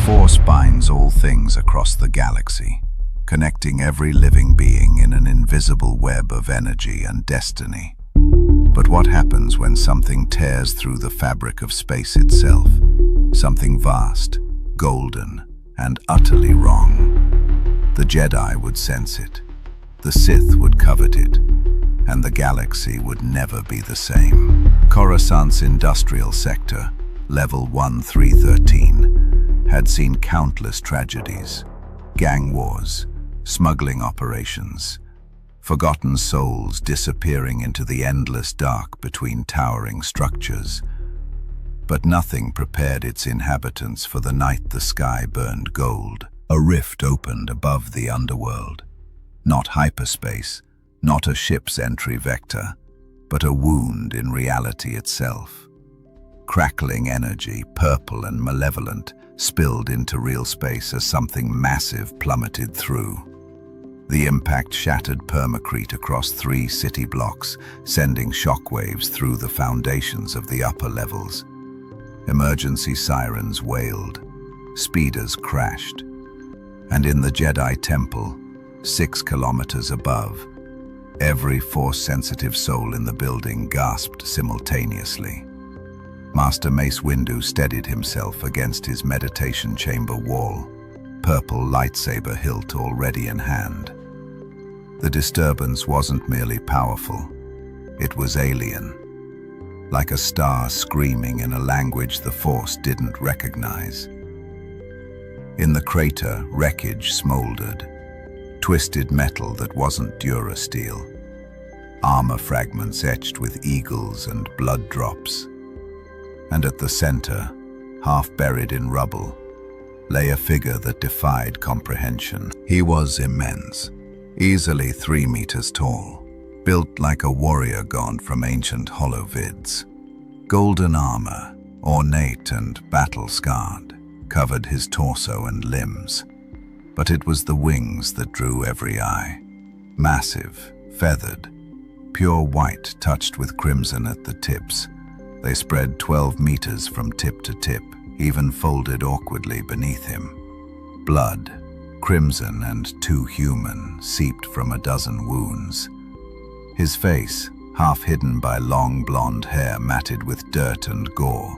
Force binds all things across the galaxy, connecting every living being in an invisible web of energy and destiny. But what happens when something tears through the fabric of space itself? Something vast, golden, and utterly wrong. The Jedi would sense it, the Sith would covet it, and the galaxy would never be the same. Coruscant's industrial sector, level 1313, had seen countless tragedies, gang wars, smuggling operations, forgotten souls disappearing into the endless dark between towering structures. But nothing prepared its inhabitants for the night the sky burned gold. A rift opened above the underworld. Not hyperspace, not a ship's entry vector, but a wound in reality itself. Crackling energy, purple and malevolent, spilled into real space as something massive plummeted through. The impact shattered permacrete across 3 city blocks, sending shockwaves through the foundations of the upper levels. Emergency sirens wailed, speeders crashed, and in the Jedi Temple, 6 kilometers above, every Force-sensitive soul in the building gasped simultaneously. Master Mace Windu steadied himself against his meditation chamber wall, purple lightsaber hilt already in hand. The disturbance wasn't merely powerful, it was alien. Like a star screaming in a language the Force didn't recognize. In the crater, wreckage smoldered, twisted metal that wasn't durasteel, armor fragments etched with eagles and blood drops. And at the center, half buried in rubble, lay a figure that defied comprehension. He was immense, easily 3 meters tall, built like a warrior god from ancient holovids. Golden armor, ornate and battle-scarred, covered his torso and limbs. But it was the wings that drew every eye. Massive, feathered, pure white touched with crimson at the tips. They spread 12 meters from tip to tip, even folded awkwardly beneath him. Blood, crimson and too human, seeped from a dozen wounds. His face, half hidden by long blonde hair matted with dirt and gore,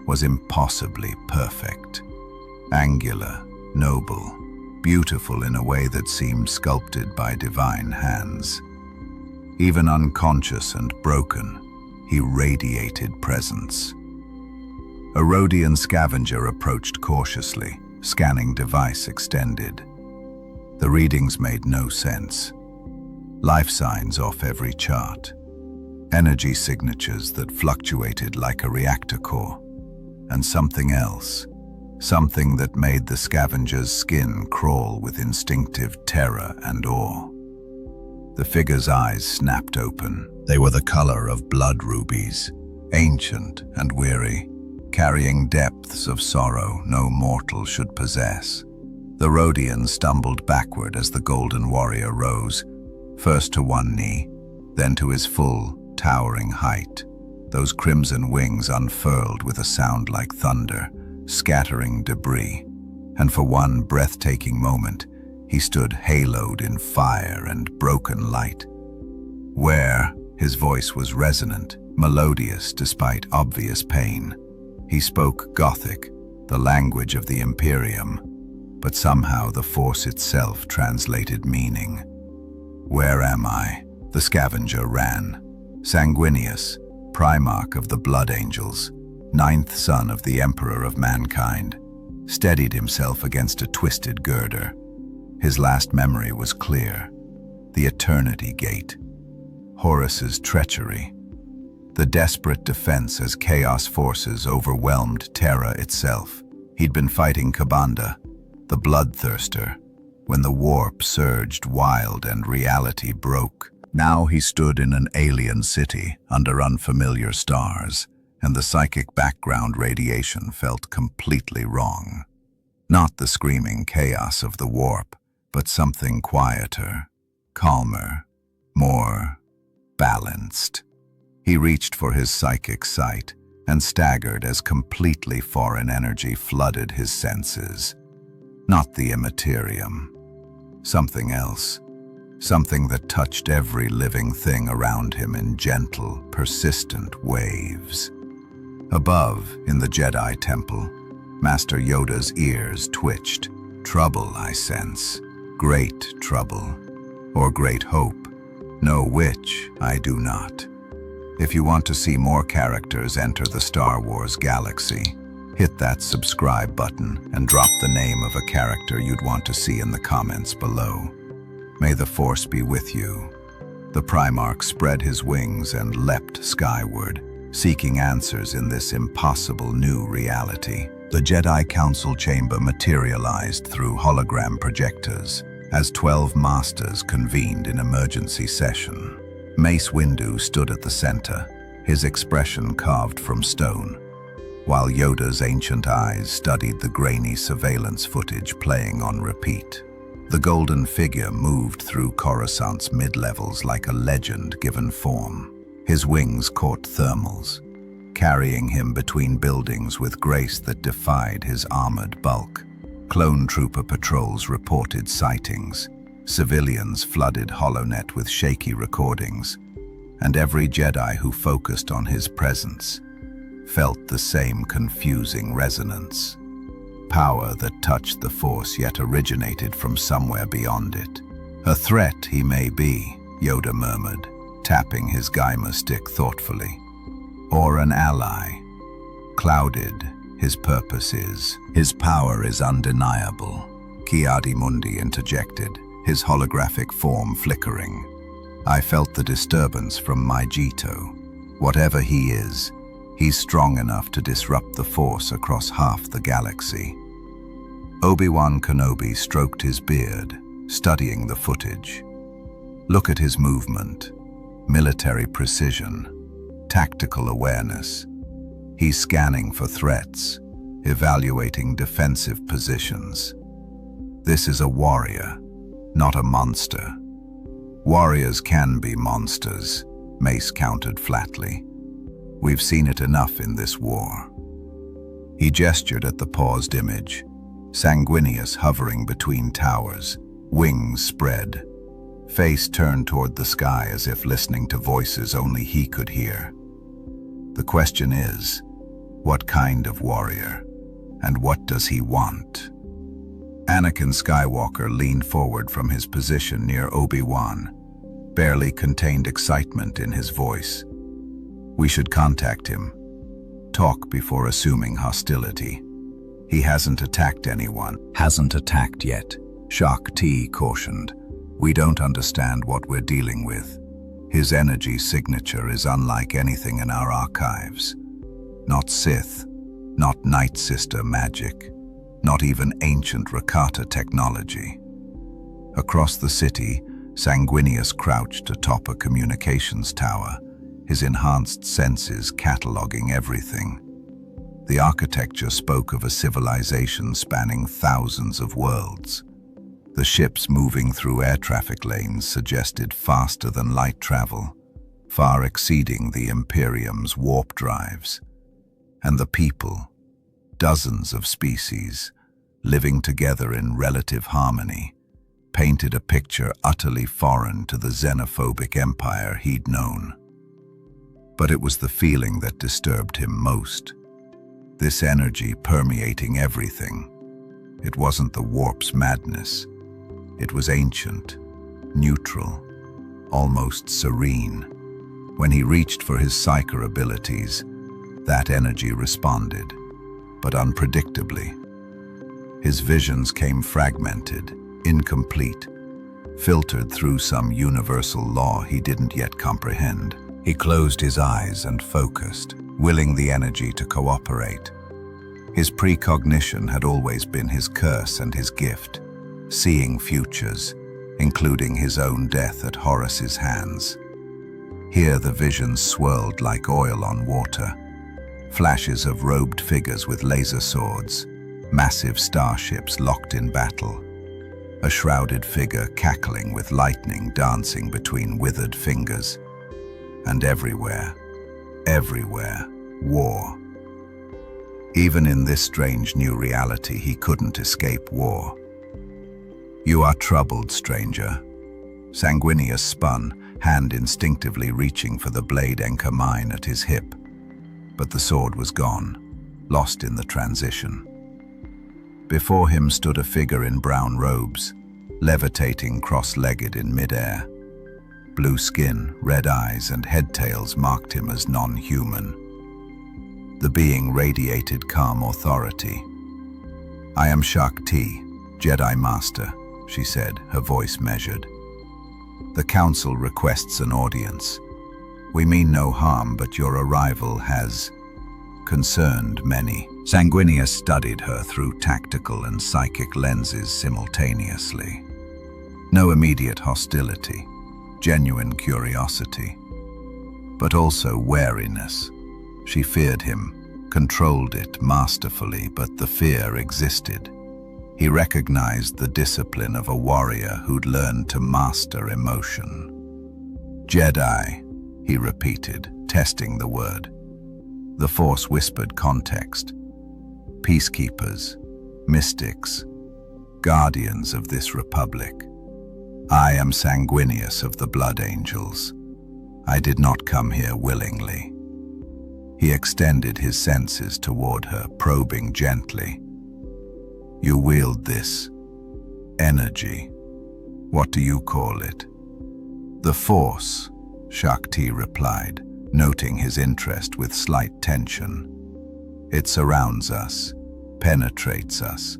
was impossibly perfect. Angular, noble, beautiful in a way that seemed sculpted by divine hands. Even unconscious and broken, he radiated presence. A Rodian scavenger approached cautiously, scanning device extended. The readings made no sense. Life signs off every chart. Energy signatures that fluctuated like a reactor core. And something else. Something that made the scavenger's skin crawl with instinctive terror and awe. The figure's eyes snapped open. They were the color of blood rubies, ancient and weary, carrying depths of sorrow no mortal should possess. The Rodian stumbled backward as the golden warrior rose, first to one knee, then to his full, towering height. Those crimson wings unfurled with a sound like thunder, scattering debris, and for one breathtaking moment, he stood haloed in fire and broken light. Where, his voice was resonant, melodious despite obvious pain. He spoke Gothic, the language of the Imperium, but somehow the Force itself translated meaning. Where am I? The scavenger ran. Sanguinius, Primarch of the Blood Angels, 9th son of the Emperor of Mankind, steadied himself against a twisted girder. His last memory was clear. The Eternity Gate. Horus's treachery. The desperate defense as Chaos forces overwhelmed Terra itself. He'd been fighting Kabanda, the bloodthirster, when the warp surged wild and reality broke. Now he stood in an alien city under unfamiliar stars, and the psychic background radiation felt completely wrong. Not the screaming chaos of the warp, but something quieter, calmer, more balanced. He reached for his psychic sight, and staggered as completely foreign energy flooded his senses. Not the immaterium. Something else. Something that touched every living thing around him in gentle, persistent waves. Above, in the Jedi Temple, Master Yoda's ears twitched. Trouble, I sense. Great trouble. Or great hope. Know which, I do not. If you want to see more characters enter the Star Wars galaxy, hit that subscribe button and drop the name of a character you'd want to see in the comments below. May the Force be with you. The Primarch spread his wings and leapt skyward, seeking answers in this impossible new reality. The Jedi Council chamber materialized through hologram projectors as 12 masters convened in emergency session. Mace Windu stood at the center, his expression carved from stone, while Yoda's ancient eyes studied the grainy surveillance footage playing on repeat. The golden figure moved through Coruscant's mid-levels like a legend given form. His wings caught thermals, carrying him between buildings with grace that defied his armored bulk. Clone trooper patrols reported sightings. Civilians flooded HoloNet with shaky recordings, and every Jedi who focused on his presence felt the same confusing resonance. Power that touched the Force yet originated from somewhere beyond it. A threat he may be, Yoda murmured, tapping his Gaimer stick thoughtfully. Or an ally. Clouded, his purpose is. His power is undeniable, Ki-Adi-Mundi interjected, his holographic form flickering. I felt the disturbance from my Jito. Whatever he is, he's strong enough to disrupt the Force across half the galaxy. Obi-Wan Kenobi stroked his beard, studying the footage. Look at his movement, military precision, tactical awareness. He's scanning for threats, evaluating defensive positions. This is a warrior, not a monster. Warriors can be monsters, Mace countered flatly. We've seen it enough in this war. He gestured at the paused image, Sanguinius hovering between towers, wings spread, face turned toward the sky as if listening to voices only he could hear. The question is, what kind of warrior, and what does he want? Anakin Skywalker leaned forward from his position near Obi-Wan, barely contained excitement in his voice. We should contact him. Talk before assuming hostility. He hasn't attacked anyone. Hasn't attacked yet, Shak Ti cautioned. We don't understand what we're dealing with. His energy signature is unlike anything in our archives. Not Sith, not Night Sister magic, not even ancient Rakata technology. Across the city, Sanguinius crouched atop a communications tower, his enhanced senses cataloging everything. The architecture spoke of a civilization spanning thousands of worlds. The ships moving through air traffic lanes suggested faster-than-light travel, far exceeding the Imperium's warp drives. And the people, dozens of species, living together in relative harmony, painted a picture utterly foreign to the xenophobic empire he'd known. But it was the feeling that disturbed him most. This energy permeating everything. It wasn't the warp's madness. It was ancient, neutral, almost serene. When he reached for his psyker abilities, that energy responded, but unpredictably. His visions came fragmented, incomplete, filtered through some universal law he didn't yet comprehend. He closed his eyes and focused, willing the energy to cooperate. His precognition had always been his curse and his gift, seeing futures, including his own death at Horus's hands. Here the visions swirled like oil on water, flashes of robed figures with laser swords, massive starships locked in battle, a shrouded figure cackling with lightning dancing between withered fingers. And everywhere, war. Even in this strange new reality, he couldn't escape war. "You are troubled, stranger." Sanguinius spun, hand instinctively reaching for the blade encarmine at his hip. But the sword was gone, lost in the transition. Before him stood a figure in brown robes, levitating cross-legged in midair. Blue skin, red eyes, and head tails marked him as non-human. The being radiated calm authority. "I am Shakti, Jedi Master," she said, her voice measured. "The Council requests an audience. We mean no harm, but your arrival has concerned many." Sanguinius studied her through tactical and psychic lenses simultaneously. No immediate hostility, genuine curiosity, but also wariness. She feared him, controlled it masterfully, but the fear existed. He recognized the discipline of a warrior who'd learned to master emotion. "Jedi," he repeated, testing the word. The Force whispered context. "Peacekeepers, mystics, guardians of this republic. I am Sanguinius of the Blood Angels. I did not come here willingly." He extended his senses toward her, probing gently. "You wield this energy. What do you call it?" "The Force," Shakti replied, noting his interest with slight tension. "It surrounds us, penetrates us,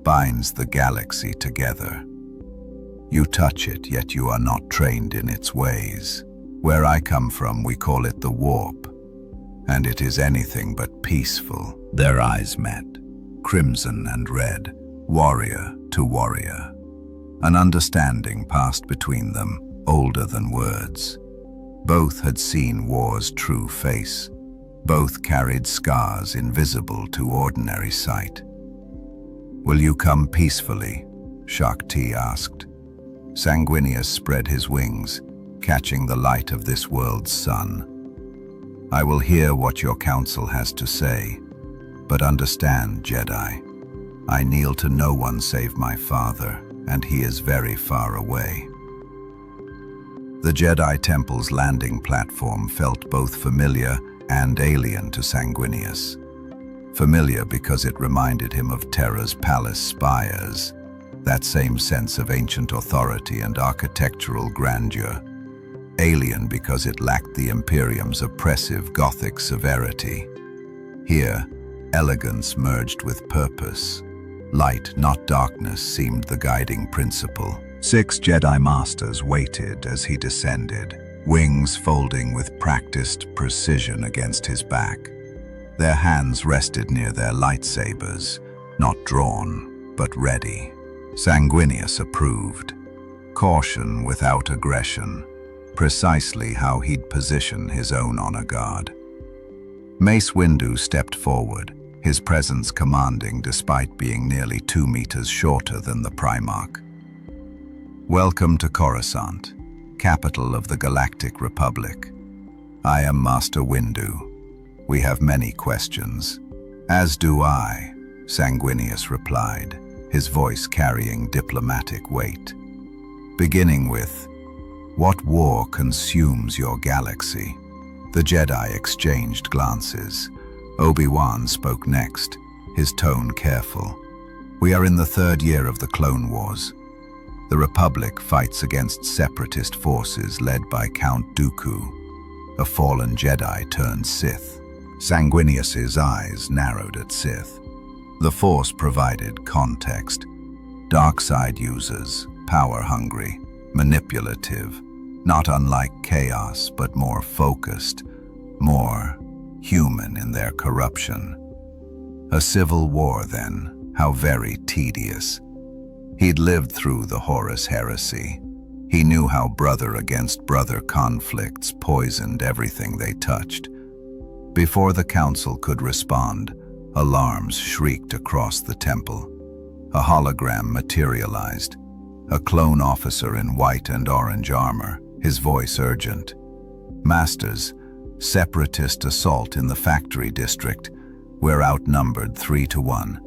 binds the galaxy together. You touch it, yet you are not trained in its ways. Where I come from, we call it the warp, and it is anything but peaceful." Their eyes met, crimson and red, warrior to warrior. An understanding passed between them, older than words. Both had seen war's true face. Both carried scars invisible to ordinary sight. "Will you come peacefully?" Shakti asked. Sanguinius spread his wings, catching the light of this world's sun. "I will hear what your council has to say, but understand, Jedi, I kneel to no one save my father, and he is very far away." The Jedi Temple's landing platform felt both familiar and alien to Sanguinius. Familiar because it reminded him of Terra's palace spires, that same sense of ancient authority and architectural grandeur. Alien because it lacked the Imperium's oppressive Gothic severity. Here, elegance merged with purpose. Light, not darkness, seemed the guiding principle. 6 Jedi Masters waited as he descended, wings folding with practiced precision against his back. Their hands rested near their lightsabers, not drawn, but ready. Sanguinius approved. Caution without aggression, precisely how he'd position his own honor guard. Mace Windu stepped forward, his presence commanding despite being nearly 2 meters shorter than the Primarch. "Welcome to Coruscant, capital of the Galactic Republic. I am Master Windu. We have many questions." "As do I," Sanguinius replied, his voice carrying diplomatic weight. "Beginning with, what war consumes your galaxy?" The Jedi exchanged glances. Obi-Wan spoke next, his tone careful. "We are in the 3rd year of the Clone Wars. The Republic fights against separatist forces led by Count Dooku, a fallen Jedi turned Sith." Sanguinius's eyes narrowed at Sith. The Force provided context. Dark side users, power-hungry, manipulative, not unlike chaos, but more focused, more human in their corruption. A civil war, then, how very tedious. He'd lived through the Horus heresy. He knew how brother against brother conflicts poisoned everything they touched. Before the Council could respond, alarms shrieked across the temple. A hologram materialized, a clone officer in white and orange armor, his voice urgent. "Masters, Separatist assault in the factory district. We're outnumbered 3-1.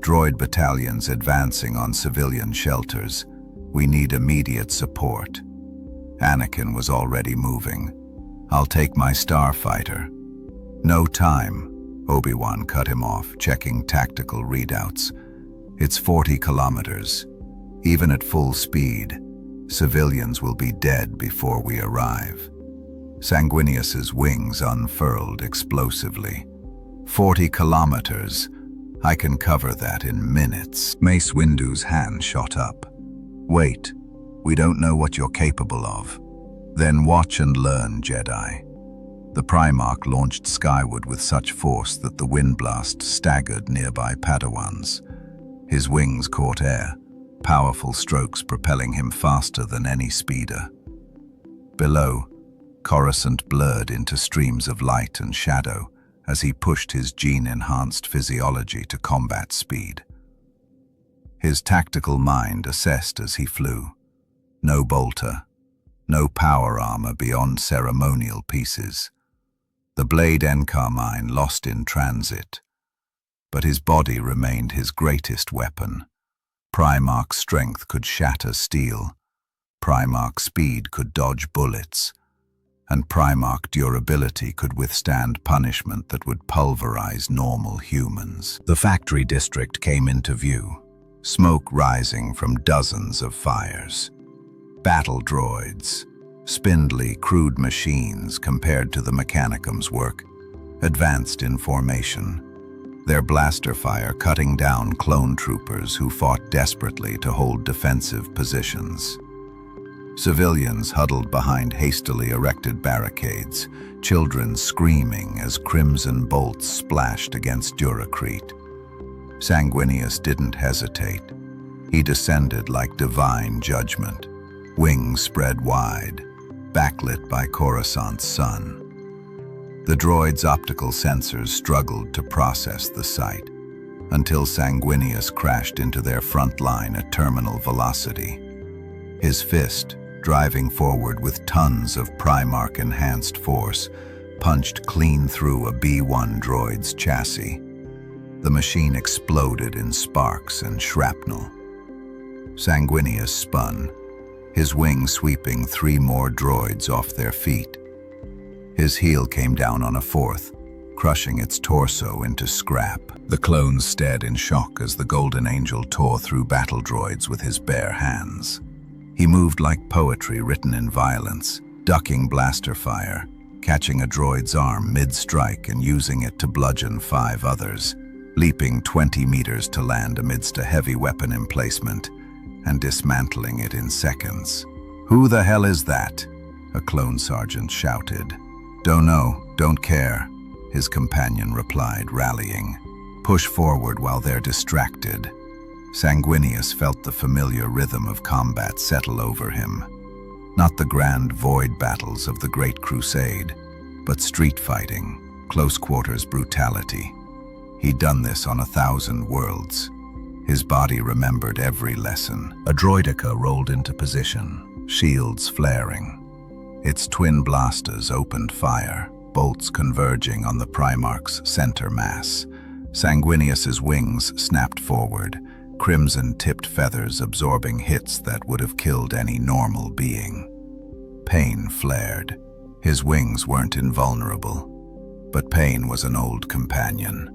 Droid battalions advancing on civilian shelters. We need immediate support. Anakin was already moving. I'll take my starfighter. No time. Obi-Wan cut him off, checking tactical readouts. It's 40 kilometers. Even at full speed, civilians will be dead before we arrive. Sanguinius's wings unfurled explosively. 40 kilometers. I can cover that in minutes. Mace Windu's hand shot up. Wait, we don't know what you're capable of. Then watch and learn, Jedi. The Primarch launched skyward with such force that the wind blast staggered nearby Padawans. His wings caught air, powerful strokes propelling him faster than any speeder. Below, Coruscant blurred into streams of light and shadow as he pushed his gene-enhanced physiology to combat speed. His tactical mind assessed as he flew. No bolter, no power armor beyond ceremonial pieces. The blade encarmine lost in transit, but his body remained his greatest weapon. Primarch strength could shatter steel, Primarch speed could dodge bullets, and Primarch durability could withstand punishment that would pulverize normal humans. The factory district came into view, smoke rising from dozens of fires. Battle droids, spindly, crude machines compared to the Mechanicum's work, advanced in formation, their blaster fire cutting down clone troopers who fought desperately to hold defensive positions. Civilians huddled behind hastily erected barricades, children screaming as crimson bolts splashed against Duracrete. Sanguinius didn't hesitate. He descended like divine judgment, wings spread wide, backlit by Coruscant's sun. The droid's optical sensors struggled to process the sight, until Sanguinius crashed into their front line at terminal velocity. His fist, driving forward with tons of Primarch-enhanced force, punched clean through a B-1 droid's chassis. The machine exploded in sparks and shrapnel. Sanguinius spun, his wings sweeping 3 more droids off their feet. His heel came down on a 4th, crushing its torso into scrap. The clones stared in shock as the Golden Angel tore through battle droids with his bare hands. He moved like poetry written in violence, ducking blaster fire, catching a droid's arm mid-strike and using it to bludgeon 5 others, leaping 20 meters to land amidst a heavy weapon emplacement and dismantling it in seconds. "Who the hell is that?" a clone sergeant shouted. "Don't know, don't care," his companion replied, rallying. "Push forward while they're distracted." Sanguinius felt the familiar rhythm of combat settle over him. Not the grand void battles of the Great Crusade, but street fighting, close-quarters brutality. He'd done this on 1,000 worlds. His body remembered every lesson. A droideka rolled into position, shields flaring. Its twin blasters opened fire, bolts converging on the Primarch's center mass. Sanguinius's wings snapped forward, crimson-tipped feathers absorbing hits that would have killed any normal being. Pain flared. His wings weren't invulnerable, but pain was an old companion.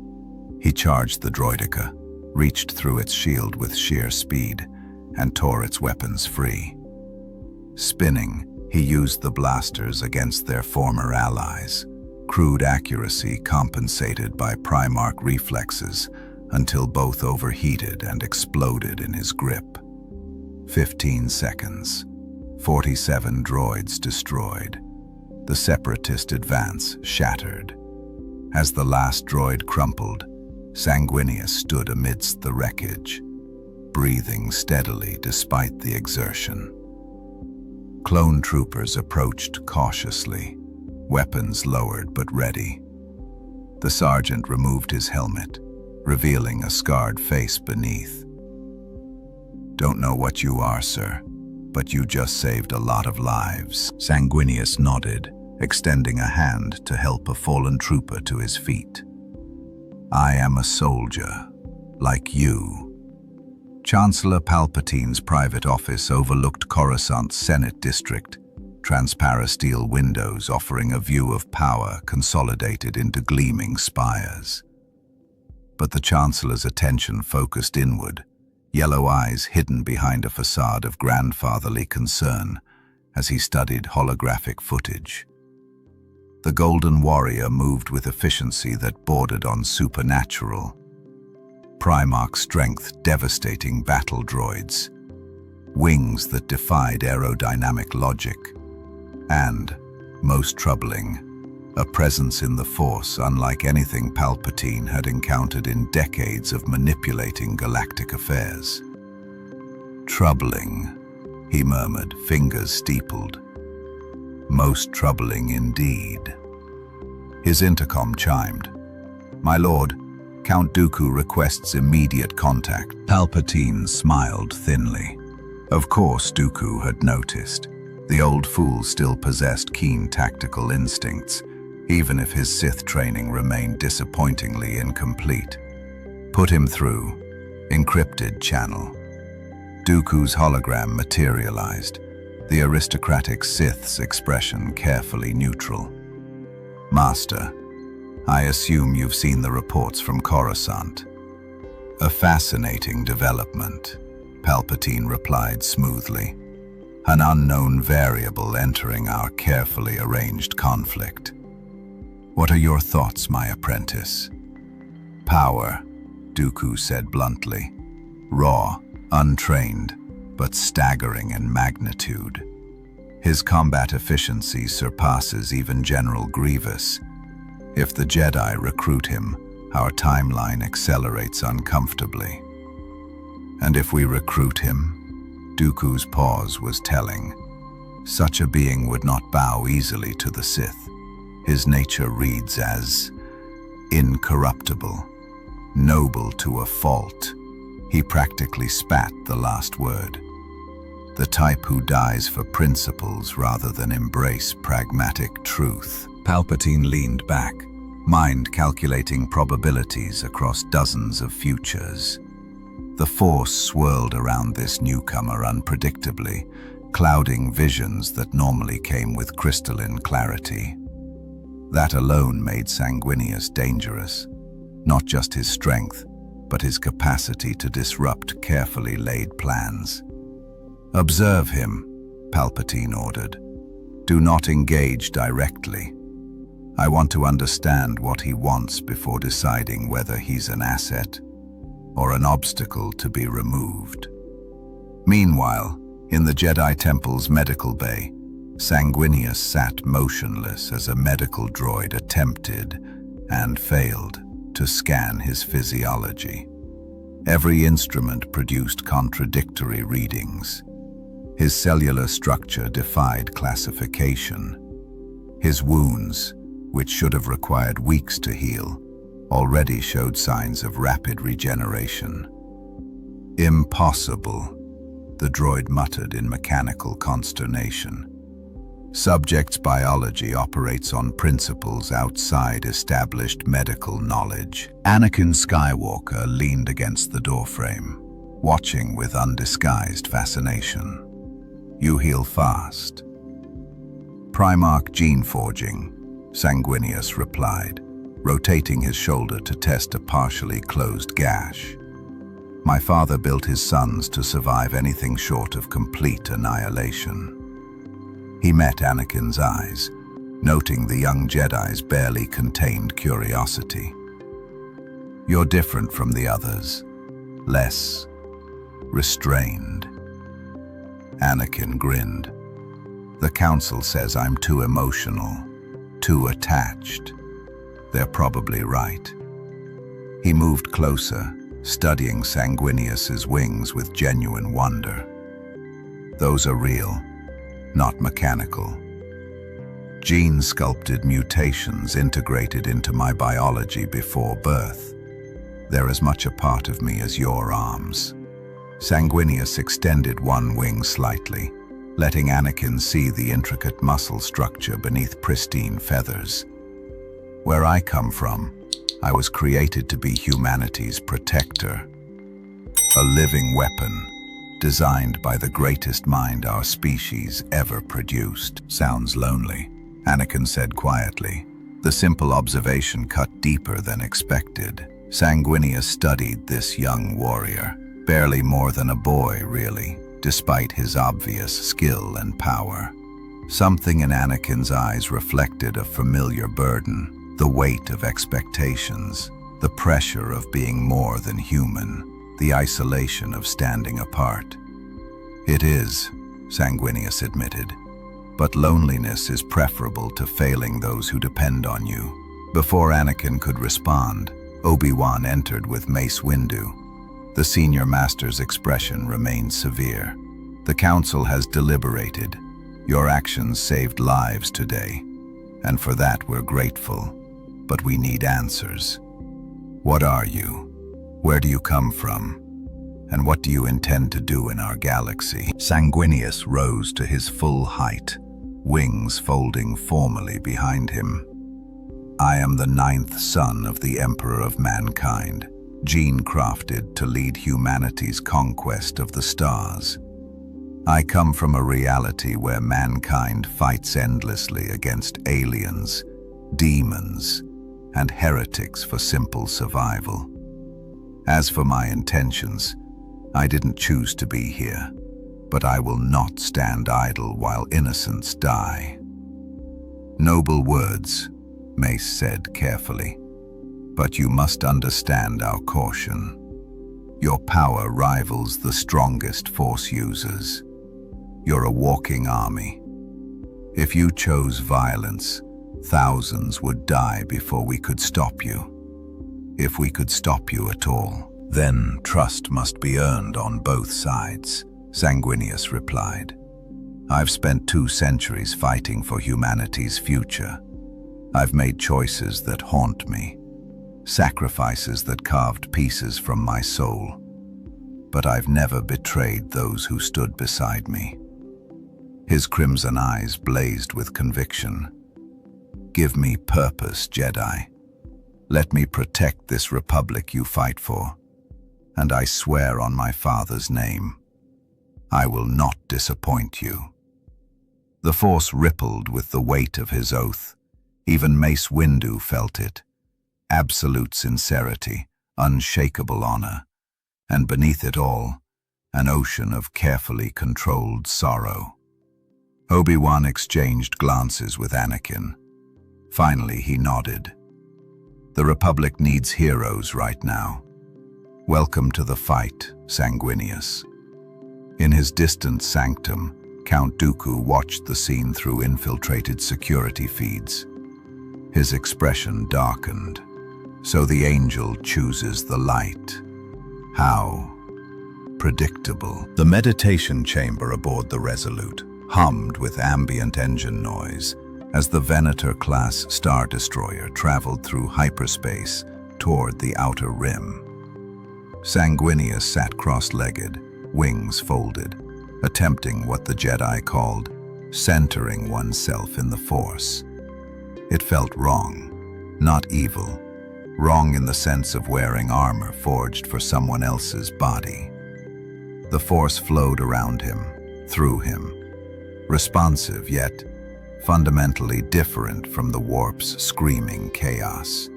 He charged the droideka, reached through its shield with sheer speed, and tore its weapons free. Spinning, he used the blasters against their former allies, crude accuracy compensated by Primarch reflexes until both overheated and exploded in his grip. 15 seconds. 47 droids destroyed. The Separatist advance shattered. As the last droid crumpled, Sanguinius stood amidst the wreckage, breathing steadily despite the exertion. Clone troopers approached cautiously, weapons lowered but ready. The sergeant removed his helmet, revealing a scarred face beneath. "Don't know what you are, sir, but you just saved a lot of lives." Sanguinius nodded, extending a hand to help a fallen trooper to his feet. "I am a soldier, like you." Chancellor Palpatine's private office overlooked Coruscant's Senate district, transparent steel windows offering a view of power consolidated into gleaming spires. But the Chancellor's attention focused inward, yellow eyes hidden behind a facade of grandfatherly concern as he studied holographic footage. The Golden Warrior moved with efficiency that bordered on supernatural. Primarch strength devastating battle droids, wings that defied aerodynamic logic, and, most troubling, a presence in the Force unlike anything Palpatine had encountered in decades of manipulating galactic affairs. "Troubling," he murmured, fingers steepled. "Most troubling indeed." His intercom chimed. "My lord, Count Dooku requests immediate contact." Palpatine smiled thinly. Of course Dooku had noticed. The old fool still possessed keen tactical instincts, even if his Sith training remained disappointingly incomplete. "Put him through. Encrypted channel." Dooku's hologram materialized, the aristocratic Sith's expression carefully neutral. "Master, I assume you've seen the reports from Coruscant." "A fascinating development," Palpatine replied smoothly. "An unknown variable entering our carefully arranged conflict. What are your thoughts, my apprentice?" "Power," Dooku said bluntly. "Raw, untrained, but staggering in magnitude. His combat efficiency surpasses even General Grievous. If the Jedi recruit him, our timeline accelerates uncomfortably. And if we recruit him?" Dooku's pause was telling. "Such a being would not bow easily to the Sith. His nature reads as incorruptible, noble to a fault." He practically spat the last word. "The type who dies for principles rather than embrace pragmatic truth." Palpatine leaned back, mind calculating probabilities across dozens of futures. The Force swirled around this newcomer unpredictably, clouding visions that normally came with crystalline clarity. That alone made Sanguinius dangerous, not just his strength, but his capacity to disrupt carefully laid plans. "Observe him," Palpatine ordered. "Do not engage directly. I want to understand what he wants before deciding whether he's an asset or an obstacle to be removed." Meanwhile, in the Jedi Temple's medical bay, Sanguinius sat motionless as a medical droid attempted, and failed, to scan his physiology. Every instrument produced contradictory readings. His cellular structure defied classification. His wounds, which should have required weeks to heal, already showed signs of rapid regeneration. "Impossible," the droid muttered in mechanical consternation. "Subject's biology operates on principles outside established medical knowledge." Anakin Skywalker leaned against the doorframe, watching with undisguised fascination. "You heal fast." "Primarch gene forging," Sanguinius replied, rotating his shoulder to test a partially closed gash. "My father built his sons to survive anything short of complete annihilation." He met Anakin's eyes, noting the young Jedi's barely contained curiosity. "You're different from the others, less restrained." Anakin grinned. "The Council says I'm too emotional, too attached. They're probably right." He moved closer, studying Sanguinius's wings with genuine wonder. "Those are real, not mechanical. Gene-sculpted mutations integrated into my biology before birth. They're as much a part of me as your arms." Sanguinius extended one wing slightly, letting Anakin see the intricate muscle structure beneath pristine feathers. Where I come from, I was created to be humanity's protector. A living weapon, designed by the greatest mind our species ever produced. Sounds lonely, Anakin said quietly. The simple observation cut deeper than expected. Sanguinius studied this young warrior, barely more than a boy, really, despite his obvious skill and power. Something in Anakin's eyes reflected a familiar burden, the weight of expectations, the pressure of being more than human, the isolation of standing apart. It is, Sanguinius admitted, but loneliness is preferable to failing those who depend on you. Before Anakin could respond, Obi-Wan entered with Mace Windu. The senior master's expression remained severe. The council has deliberated. Your actions saved lives today, and for that we're grateful. But we need answers. What are you? Where do you come from? And what do you intend to do in our galaxy? Sanguinius rose to his full height, wings folding formally behind him. I am the 9th son of the Emperor of Mankind, gene-crafted to lead humanity's conquest of the stars. I come from a reality where mankind fights endlessly against aliens, demons, and heretics for simple survival. As for my intentions, I didn't choose to be here, but I will not stand idle while innocents die. Noble words, Mace said carefully, but you must understand our caution. Your power rivals the strongest Force users. You're a walking army. If you chose violence, thousands would die before we could stop you. If we could stop you at all, then trust must be earned on both sides, Sanguinius replied. I've spent 2 centuries fighting for humanity's future. I've made choices that haunt me, sacrifices that carved pieces from my soul. But I've never betrayed those who stood beside me. His crimson eyes blazed with conviction. Give me purpose, Jedi. Let me protect this republic you fight for, and I swear on my father's name, I will not disappoint you. The Force rippled with the weight of his oath. Even Mace Windu felt it. Absolute sincerity, unshakable honor, and beneath it all, an ocean of carefully controlled sorrow. Obi-Wan exchanged glances with Anakin. Finally, he nodded. The Republic needs heroes right now. Welcome to the fight, Sanguinius. In his distant sanctum, Count Dooku watched the scene through infiltrated security feeds. His expression darkened. So the angel chooses the light. How predictable. The meditation chamber aboard the Resolute hummed with ambient engine noise as the Venator-class Star Destroyer traveled through hyperspace toward the outer rim. Sanguinius sat cross-legged, wings folded, attempting what the Jedi called centering oneself in the Force. It felt wrong, not evil, wrong in the sense of wearing armor forged for someone else's body. The Force flowed around him, through him, responsive yet fundamentally different from the warp's screaming chaos.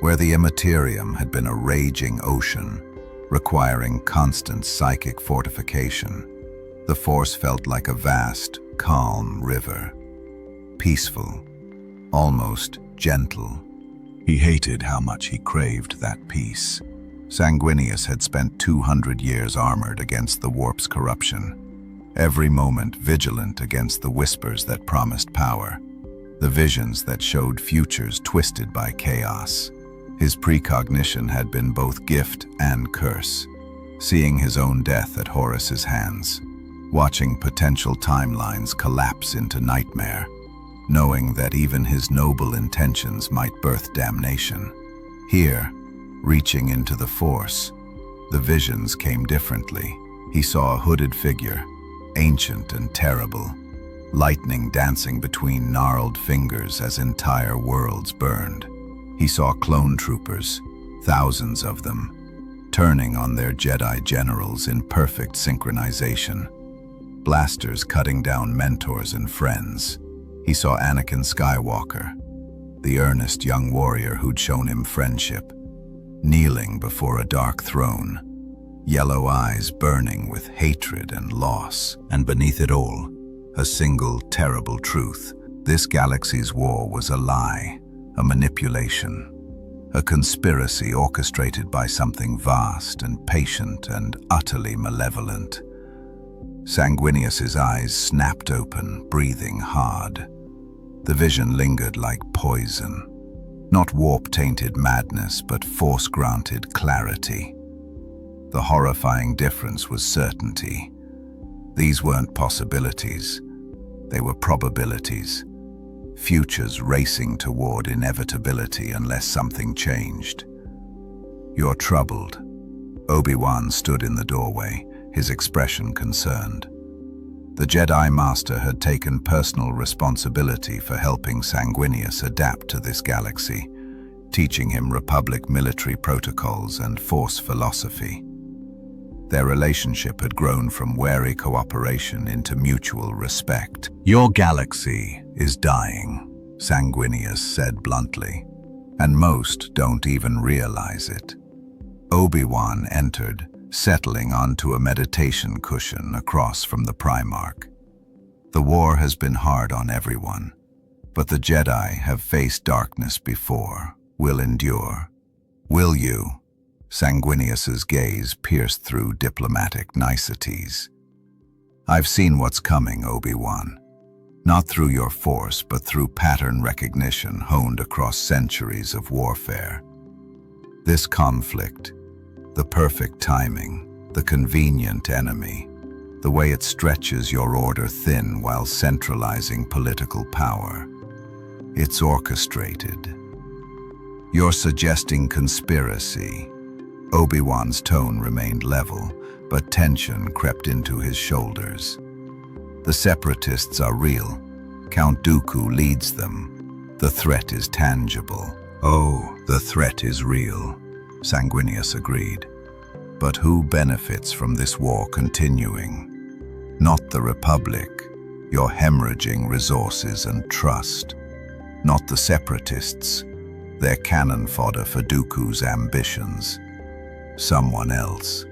Where the immaterium had been a raging ocean, requiring constant psychic fortification, the Force felt like a vast, calm river, peaceful, almost gentle. He hated how much he craved that peace. Sanguinius had spent 200 years armored against the warp's corruption, every moment vigilant against the whispers that promised power, the visions that showed futures twisted by chaos. His precognition had been both gift and curse, seeing his own death at Horus's hands, watching potential timelines collapse into nightmare, knowing that even his noble intentions might birth damnation. Here, reaching into the Force, the visions came differently. He saw a hooded figure, ancient and terrible, lightning dancing between gnarled fingers as entire worlds burned. He saw clone troopers, thousands of them, turning on their Jedi generals in perfect synchronization, blasters cutting down mentors and friends. He saw Anakin Skywalker, the earnest young warrior who'd shown him friendship, kneeling before a dark throne, yellow eyes burning with hatred and loss, and beneath it all, a single terrible truth. This galaxy's war was a lie, a manipulation, a conspiracy orchestrated by something vast and patient and utterly malevolent. Sanguinius's eyes snapped open, breathing hard. The vision lingered like poison, not warp-tainted madness, but force-granted clarity. The horrifying difference was certainty. These weren't possibilities, they were probabilities, futures racing toward inevitability unless something changed. "You're troubled." Obi-Wan stood in the doorway, his expression concerned. The Jedi Master had taken personal responsibility for helping Sanguinius adapt to this galaxy, teaching him Republic military protocols and Force philosophy. Their relationship had grown from wary cooperation into mutual respect. "Your galaxy is dying," Sanguinius said bluntly, "and most don't even realize it." Obi-Wan entered, settling onto a meditation cushion across from the Primarch. "The war has been hard on everyone, but the Jedi have faced darkness before, will endure. Will you?" Sanguinius's gaze pierced through diplomatic niceties. "I've seen what's coming, Obi-Wan. Not through your force, but through pattern recognition honed across centuries of warfare. This conflict, the perfect timing, the convenient enemy, the way it stretches your order thin while centralizing political power. It's orchestrated. You're suggesting conspiracy." Obi-Wan's tone remained level, but tension crept into his shoulders. "The Separatists are real. Count Dooku leads them. The threat is tangible." "Oh, the threat is real," Sanguinius agreed. "But who benefits from this war continuing? Not the Republic. You're hemorrhaging resources and trust. Not the Separatists. They're cannon fodder for Dooku's ambitions. Someone else.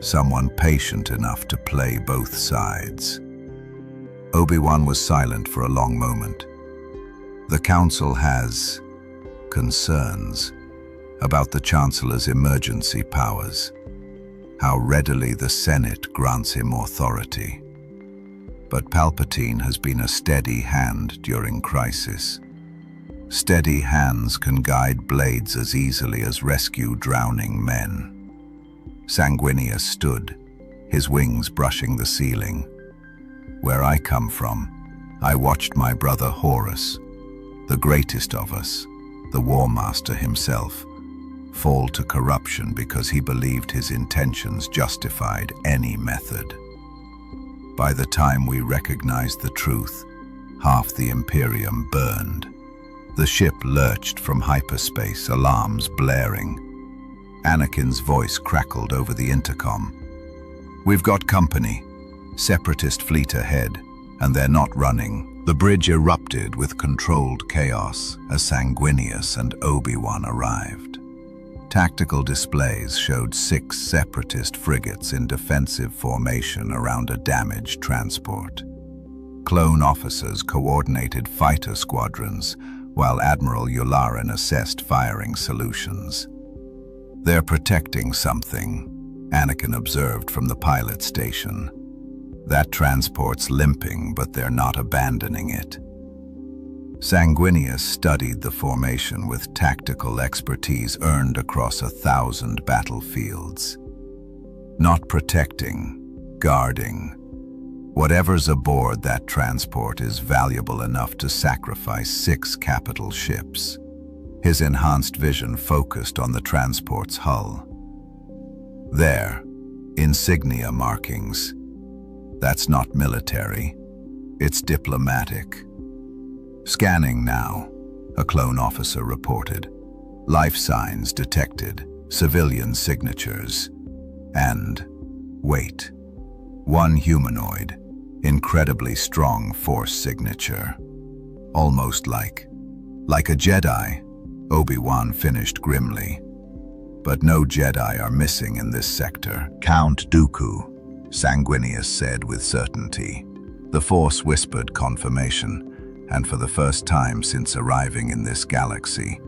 Someone patient enough to play both sides." Obi-Wan was silent for a long moment. "The Council has concerns about the Chancellor's emergency powers, how readily the Senate grants him authority. But Palpatine has been a steady hand during crisis. Steady hands can guide blades as easily as rescue drowning men." Sanguinius stood, his wings brushing the ceiling. "Where I come from, I watched my brother Horus, the greatest of us, the War Master himself, fall to corruption because he believed his intentions justified any method. By the time we recognized the truth, half the Imperium burned. The ship lurched from hyperspace, alarms blaring. Anakin's voice crackled over the intercom. "We've got company. Separatist fleet ahead, and they're not running." The bridge erupted with controlled chaos as Sanguinius and Obi-Wan arrived. Tactical displays showed 6 Separatist frigates in defensive formation around a damaged transport. Clone officers coordinated fighter squadrons, while Admiral Yularen assessed firing solutions. "They're protecting something," Anakin observed from the pilot station. "That transport's limping, but they're not abandoning it." Sanguinius studied the formation with tactical expertise earned across 1,000 battlefields. Not protecting, guarding. Whatever's aboard that transport is valuable enough to sacrifice 6 capital ships. His enhanced vision focused on the transport's hull. There, insignia markings. That's not military. It's diplomatic. Scanning now, a clone officer reported. Life signs detected, civilian signatures. And, wait, one humanoid, incredibly strong force signature. Almost like a Jedi, Obi-Wan finished grimly. But no Jedi are missing in this sector. Count Dooku, Sanguinius said with certainty. The Force whispered confirmation, and for the first time since arriving in this galaxy,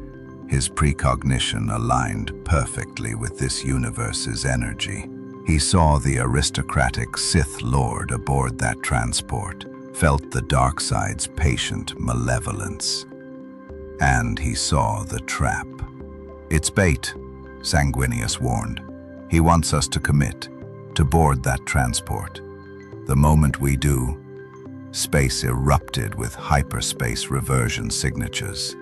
his precognition aligned perfectly with this universe's energy. He saw the aristocratic Sith Lord aboard that transport, felt the dark side's patient malevolence. And he saw the trap. It's bait, Sanguinius warned. He wants us to commit, to board that transport. The moment we do, space erupted with hyperspace reversion signatures.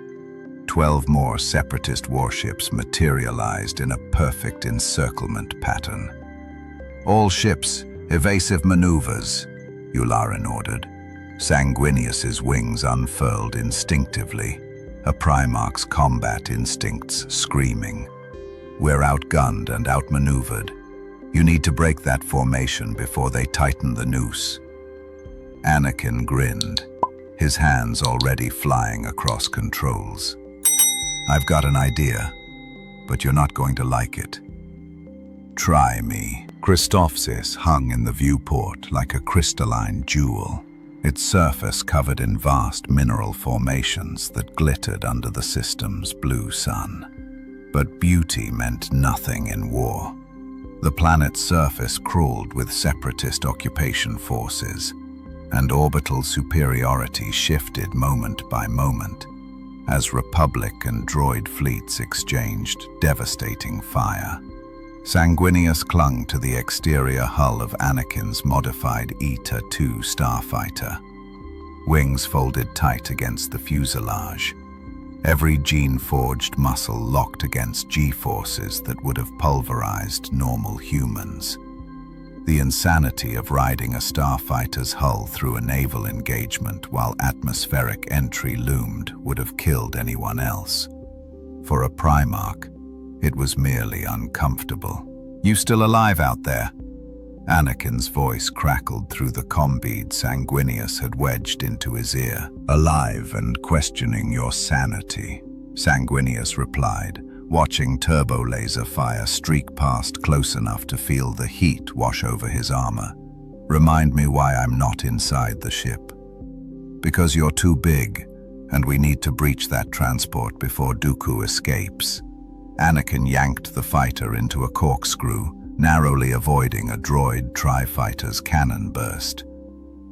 12 more separatist warships materialized in a perfect encirclement pattern. All ships, evasive maneuvers, Yularen ordered. Sanguinius's wings unfurled instinctively, a Primarch's combat instincts screaming. We're outgunned and outmaneuvered. You need to break that formation before they tighten the noose. Anakin grinned, his hands already flying across controls. I've got an idea, but you're not going to like it. Try me. Christophsis hung in the viewport like a crystalline jewel, its surface covered in vast mineral formations that glittered under the system's blue sun. But beauty meant nothing in war. The planet's surface crawled with separatist occupation forces, and orbital superiority shifted moment by moment as Republic and droid fleets exchanged devastating fire. Sanguinius clung to the exterior hull of Anakin's modified Eta-2 starfighter, wings folded tight against the fuselage, every gene-forged muscle locked against G-forces that would have pulverized normal humans. The insanity of riding a starfighter's hull through a naval engagement while atmospheric entry loomed would have killed anyone else. For a Primarch, it was merely uncomfortable. You still alive out there? Anakin's voice crackled through the combead Sanguinius had wedged into his ear. Alive and questioning your sanity, Sanguinius replied, watching turbo laser fire streak past close enough to feel the heat wash over his armor. Remind me why I'm not inside the ship. Because you're too big, and we need to breach that transport before Dooku escapes. Anakin yanked the fighter into a corkscrew, narrowly avoiding a droid tri-fighter's cannon burst.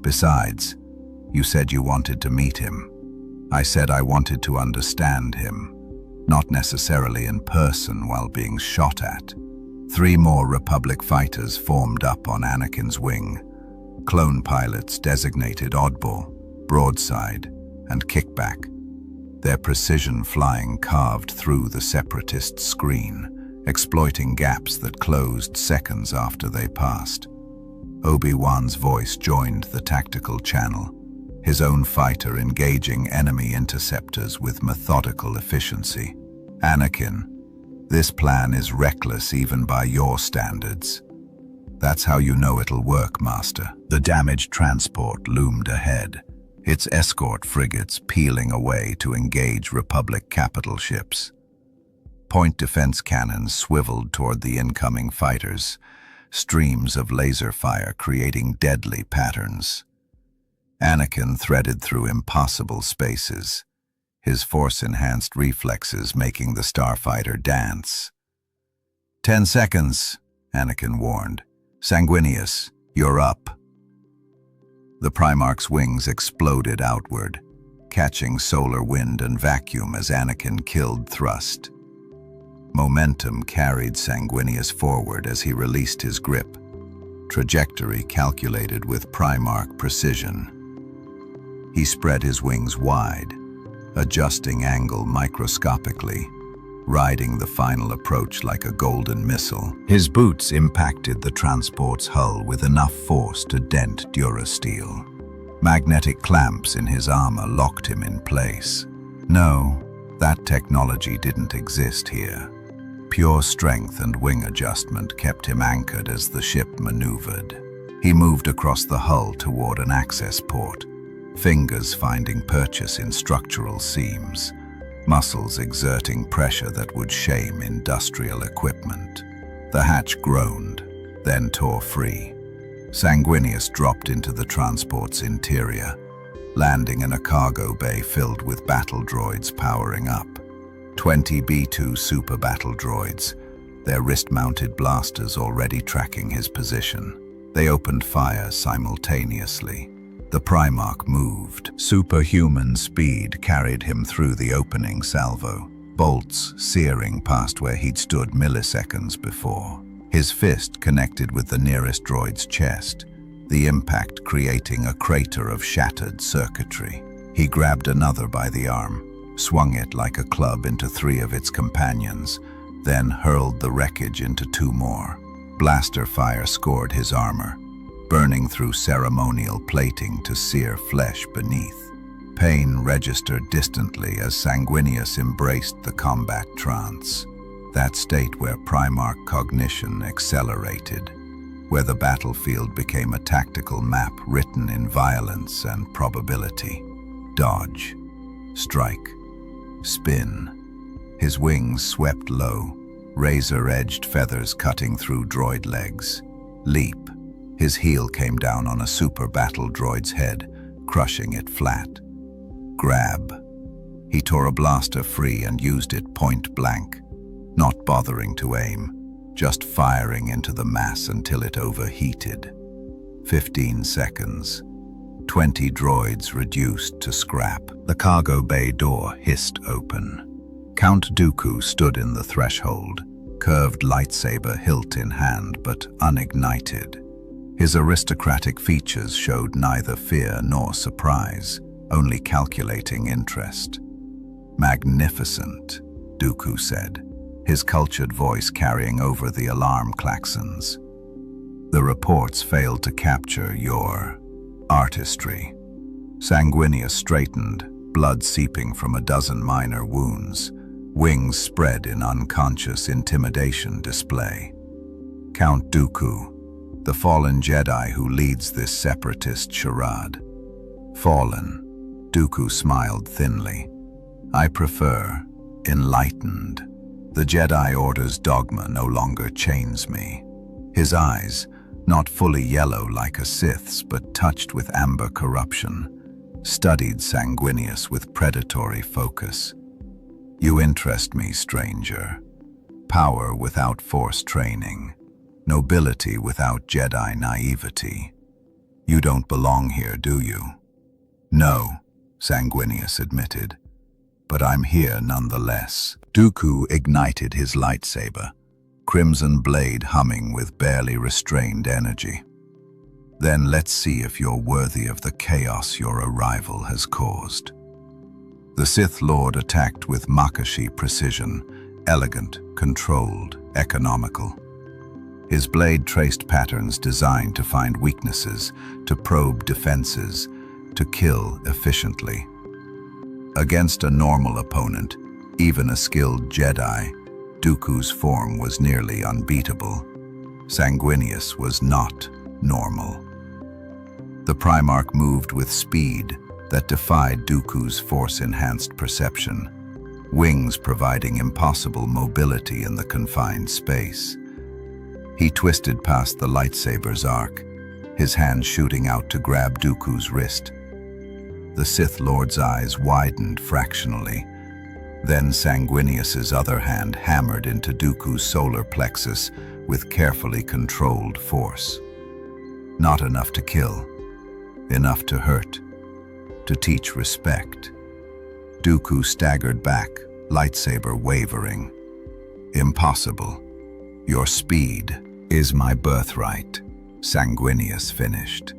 Besides, you said you wanted to meet him. I said I wanted to understand him, not necessarily in person while being shot at. 3 more Republic fighters formed up on Anakin's wing. Clone pilots designated oddball, broadside, and kickback. Their precision flying carved through the separatist screen, exploiting gaps that closed seconds after they passed. Obi-Wan's voice joined the tactical channel, his own fighter engaging enemy interceptors with methodical efficiency. Anakin, this plan is reckless even by your standards. That's how you know it'll work, Master. The damaged transport loomed ahead, its escort frigates peeling away to engage Republic capital ships. Point defense cannons swiveled toward the incoming fighters, streams of laser fire creating deadly patterns. Anakin threaded through impossible spaces, his force-enhanced reflexes making the starfighter dance. 10 seconds, Anakin warned. Sanguinius, you're up. The Primarch's wings exploded outward, catching solar wind and vacuum as Anakin killed thrust. Momentum carried Sanguinius forward as he released his grip, trajectory calculated with Primarch precision. He spread his wings wide, adjusting angle microscopically, riding the final approach like a golden missile. His boots impacted the transport's hull with enough force to dent durasteel. Magnetic clamps in his armor locked him in place. No, that technology didn't exist here. Pure strength and wing adjustment kept him anchored as the ship maneuvered. He moved across the hull toward an access port, fingers finding purchase in structural seams, muscles exerting pressure that would shame industrial equipment. The hatch groaned, then tore free. Sanguinius dropped into the transport's interior, landing in a cargo bay filled with battle droids powering up. 20 B-2 super battle droids, their wrist-mounted blasters already tracking his position. They opened fire simultaneously. The Primarch moved. Superhuman speed carried him through the opening salvo, bolts searing past where he'd stood milliseconds before. His fist connected with the nearest droid's chest, the impact creating a crater of shattered circuitry. He grabbed another by the arm, swung it like a club into 3 of its companions, then hurled the wreckage into 2 more. Blaster fire scored his armor, burning through ceremonial plating to sear flesh beneath. Pain registered distantly as Sanguinius embraced the combat trance, that state where Primarch cognition accelerated, where the battlefield became a tactical map written in violence and probability. Dodge, strike, spin. His wings swept low, razor-edged feathers cutting through droid legs. Leap. His heel came down on a super battle droid's head, crushing it flat. Grab. He tore a blaster free and used it point blank, not bothering to aim, just firing into the mass until it overheated. 15 seconds. 20 droids reduced to scrap. The cargo bay door hissed open. Count Dooku stood in the threshold, curved lightsaber hilt in hand but unignited. His aristocratic features showed neither fear nor surprise, only calculating interest. "Magnificent," Dooku said, his cultured voice carrying over the alarm klaxons. "The reports failed to capture your artistry." Sanguinius straightened, blood seeping from a dozen minor wounds, wings spread in unconscious intimidation display. "Count Dooku, the fallen Jedi who leads this separatist charade." "Fallen," Dooku smiled thinly. "I prefer enlightened. The Jedi Order's dogma no longer chains me." His eyes, not fully yellow like a Sith's but touched with amber corruption, studied Sanguinius with predatory focus. "You interest me, stranger. Power without Force training. Nobility without Jedi naivety. You don't belong here, do you?" "No," Sanguinius admitted, "but I'm here nonetheless." Dooku ignited his lightsaber, crimson blade humming with barely restrained energy. "Then let's see if you're worthy of the chaos your arrival has caused." The Sith Lord attacked with Makashi precision, elegant, controlled, economical. His blade traced patterns designed to find weaknesses, to probe defenses, to kill efficiently. Against a normal opponent, even a skilled Jedi, Dooku's form was nearly unbeatable. Sanguinius was not normal. The Primarch moved with speed that defied Dooku's force-enhanced perception, wings providing impossible mobility in the confined space. He twisted past the lightsaber's arc, his hand shooting out to grab Dooku's wrist. The Sith Lord's eyes widened fractionally. Then Sanguinius's other hand hammered into Dooku's solar plexus with carefully controlled force. Not enough to kill, enough to hurt, to teach respect. Dooku staggered back, lightsaber wavering. "Impossible. Your speed is my birthright," Sanguinius finished.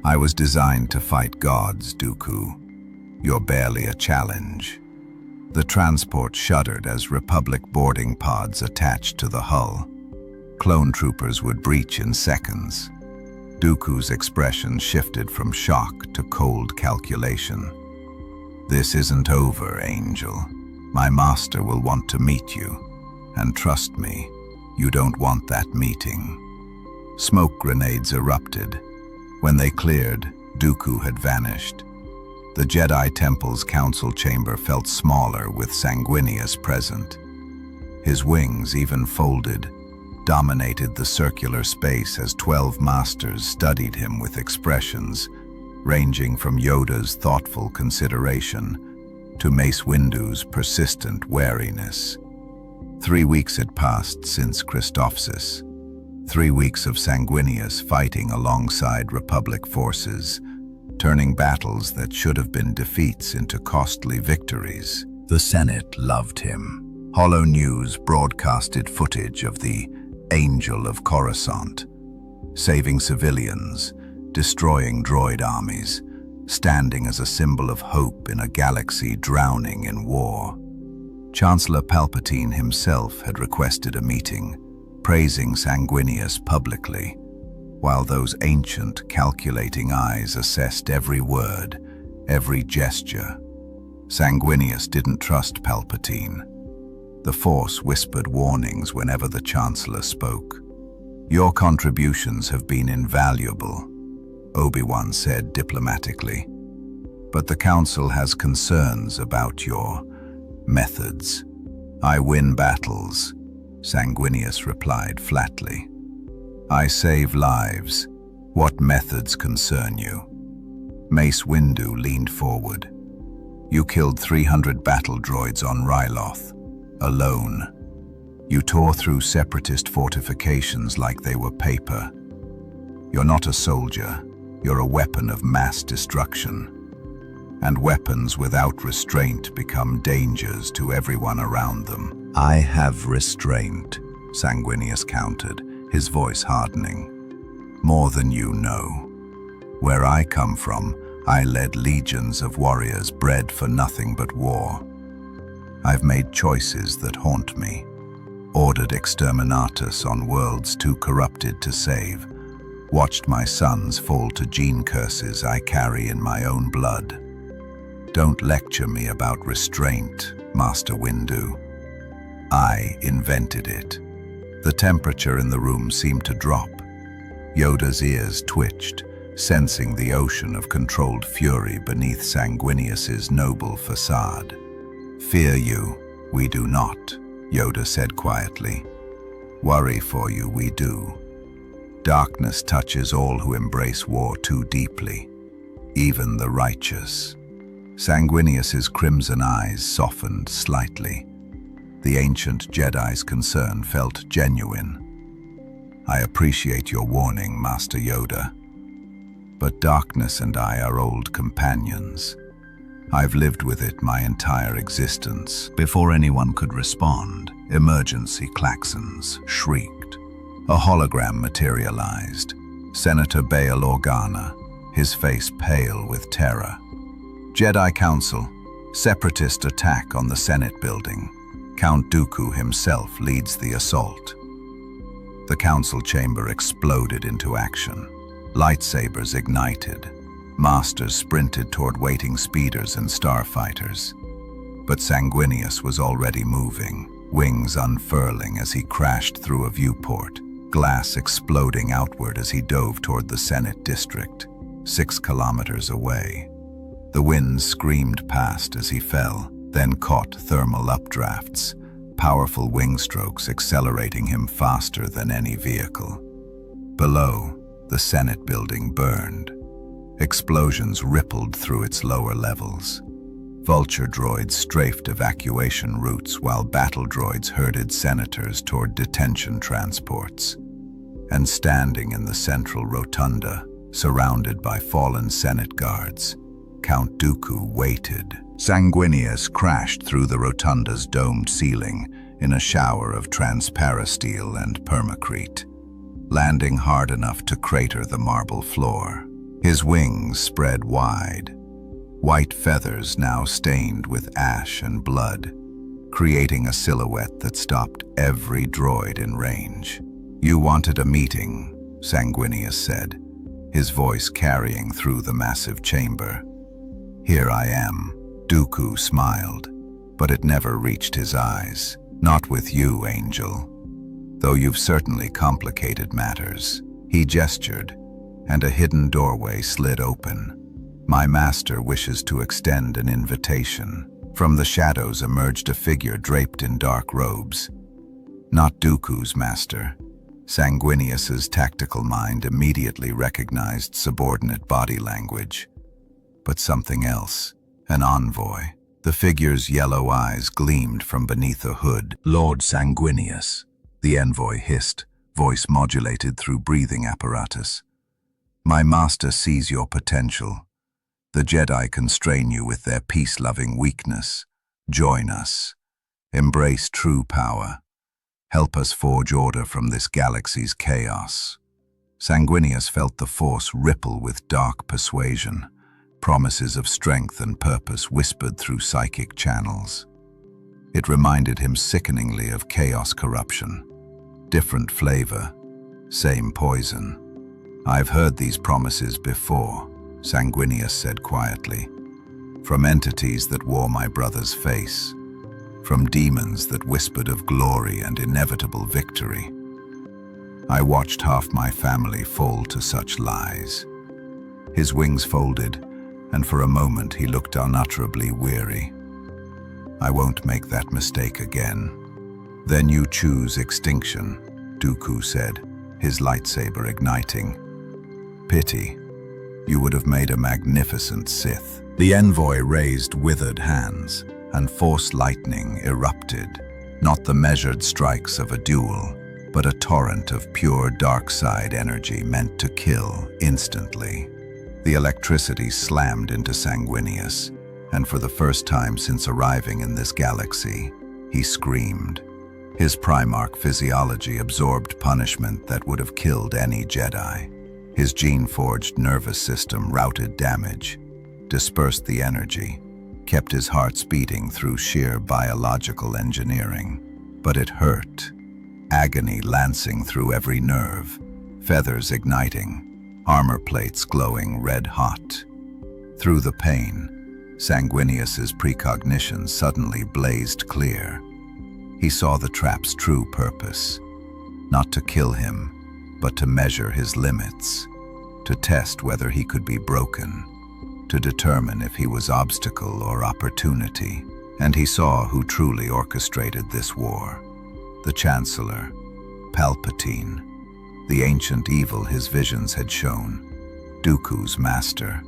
"I was designed to fight gods, Dooku. You're barely a challenge." The transport shuddered as Republic boarding pods attached to the hull. Clone troopers would breach in seconds. Dooku's expression shifted from shock to cold calculation. "This isn't over, Angel. My master will want to meet you. And trust me, you don't want that meeting." Smoke grenades erupted. When they cleared, Dooku had vanished. The Jedi Temple's council chamber felt smaller with Sanguinius present. His wings, even folded, dominated the circular space as 12 masters studied him with expressions, ranging from Yoda's thoughtful consideration to Mace Windu's persistent wariness. 3 weeks had passed since Christophsis. 3 weeks of Sanguinius fighting alongside Republic forces, turning battles that should have been defeats into costly victories. The Senate loved him. Hollow News broadcasted footage of the Angel of Coruscant, saving civilians, destroying droid armies, standing as a symbol of hope in a galaxy drowning in war. Chancellor Palpatine himself had requested a meeting, praising Sanguinius publicly, while those ancient, calculating eyes assessed every word, every gesture. Sanguinius didn't trust Palpatine. The Force whispered warnings whenever the Chancellor spoke. "Your contributions have been invaluable," Obi-Wan said diplomatically. "But the Council has concerns about your methods." "I win battles," Sanguinius replied flatly. "I save lives. What methods concern you?" Mace Windu leaned forward. "You killed 300 battle droids on Ryloth, alone. You tore through separatist fortifications like they were paper. You're not a soldier, you're a weapon of mass destruction. And weapons without restraint become dangers to everyone around them." "I have restraint," Sanguinius countered, his voice hardening. "More than you know. Where I come from, I led legions of warriors bred for nothing but war. I've made choices that haunt me, ordered exterminatus on worlds too corrupted to save, watched my sons fall to gene curses I carry in my own blood. Don't lecture me about restraint, Master Windu. I invented it." The temperature in the room seemed to drop. Yoda's ears twitched, sensing the ocean of controlled fury beneath Sanguinius's noble facade. "Fear you, we do not," Yoda said quietly. "Worry for you, we do. Darkness touches all who embrace war too deeply, even the righteous." Sanguinius's crimson eyes softened slightly. The ancient Jedi's concern felt genuine. "I appreciate your warning, Master Yoda. But darkness and I are old companions. I've lived with it my entire existence." Before anyone could respond, emergency klaxons shrieked. A hologram materialized. Senator Bail Organa, his face pale with terror. "Jedi Council, separatist attack on the Senate building. Count Dooku himself leads the assault." The council chamber exploded into action. Lightsabers ignited. Masters sprinted toward waiting speeders and starfighters. But Sanguinius was already moving, wings unfurling as he crashed through a viewport, glass exploding outward as he dove toward the Senate district, 6 kilometers away. The winds screamed past as he fell, then caught thermal updrafts, powerful wing strokes accelerating him faster than any vehicle. Below, the Senate building burned. Explosions rippled through its lower levels. Vulture droids strafed evacuation routes while battle droids herded senators toward detention transports. And standing in the central rotunda, surrounded by fallen Senate guards, Count Dooku waited. Sanguinius crashed through the rotunda's domed ceiling in a shower of transparasteel and permacrete, landing hard enough to crater the marble floor. His wings spread wide. white feathers now stained with ash and blood, creating a silhouette that stopped every droid in range. "You wanted a meeting," Sanguinius said, his voice carrying through the massive chamber. "Here I am." Dooku smiled, but it never reached his eyes. "Not with you, Angel. Though you've certainly complicated matters." He gestured, and a hidden doorway slid open. "My master wishes to extend an invitation." From the shadows emerged a figure draped in dark robes. Not Dooku's master. Sanguinius's tactical mind immediately recognized subordinate body language. But something else, an envoy. The figure's yellow eyes gleamed from beneath a hood. "Lord Sanguinius," the envoy hissed, voice modulated through breathing apparatus. "My master sees your potential. The Jedi constrain you with their peace-loving weakness. Join us. Embrace true power. Help us forge order from this galaxy's chaos." Sanguinius felt the force ripple with dark persuasion. Promises of strength and purpose whispered through psychic channels. It reminded him sickeningly of chaos corruption. Different flavor, same poison. "I've heard these promises before," Sanguinius said quietly. "From entities that wore my brother's face. From demons that whispered of glory and inevitable victory. I watched half my family fall to such lies." His wings folded, and for a moment he looked unutterably weary. "I won't make that mistake again." "Then you choose extinction," Dooku said, his lightsaber igniting. "Pity. You would have made a magnificent Sith." The envoy raised withered hands, and force lightning erupted, not the measured strikes of a duel, but a torrent of pure dark side energy meant to kill instantly. The electricity slammed into Sanguinius, and for the first time since arriving in this galaxy, he screamed. His Primarch physiology absorbed punishment that would have killed any Jedi. His gene-forged nervous system routed damage, dispersed the energy, kept his heart beating through sheer biological engineering. But it hurt, agony lancing through every nerve, feathers igniting, armor plates glowing red-hot. Through the pain, Sanguinius's precognition suddenly blazed clear. He saw the trap's true purpose, not to kill him, but to measure his limits, to test whether he could be broken, to determine if he was obstacle or opportunity. And he saw who truly orchestrated this war. The Chancellor, Palpatine, the ancient evil his visions had shown, Dooku's master,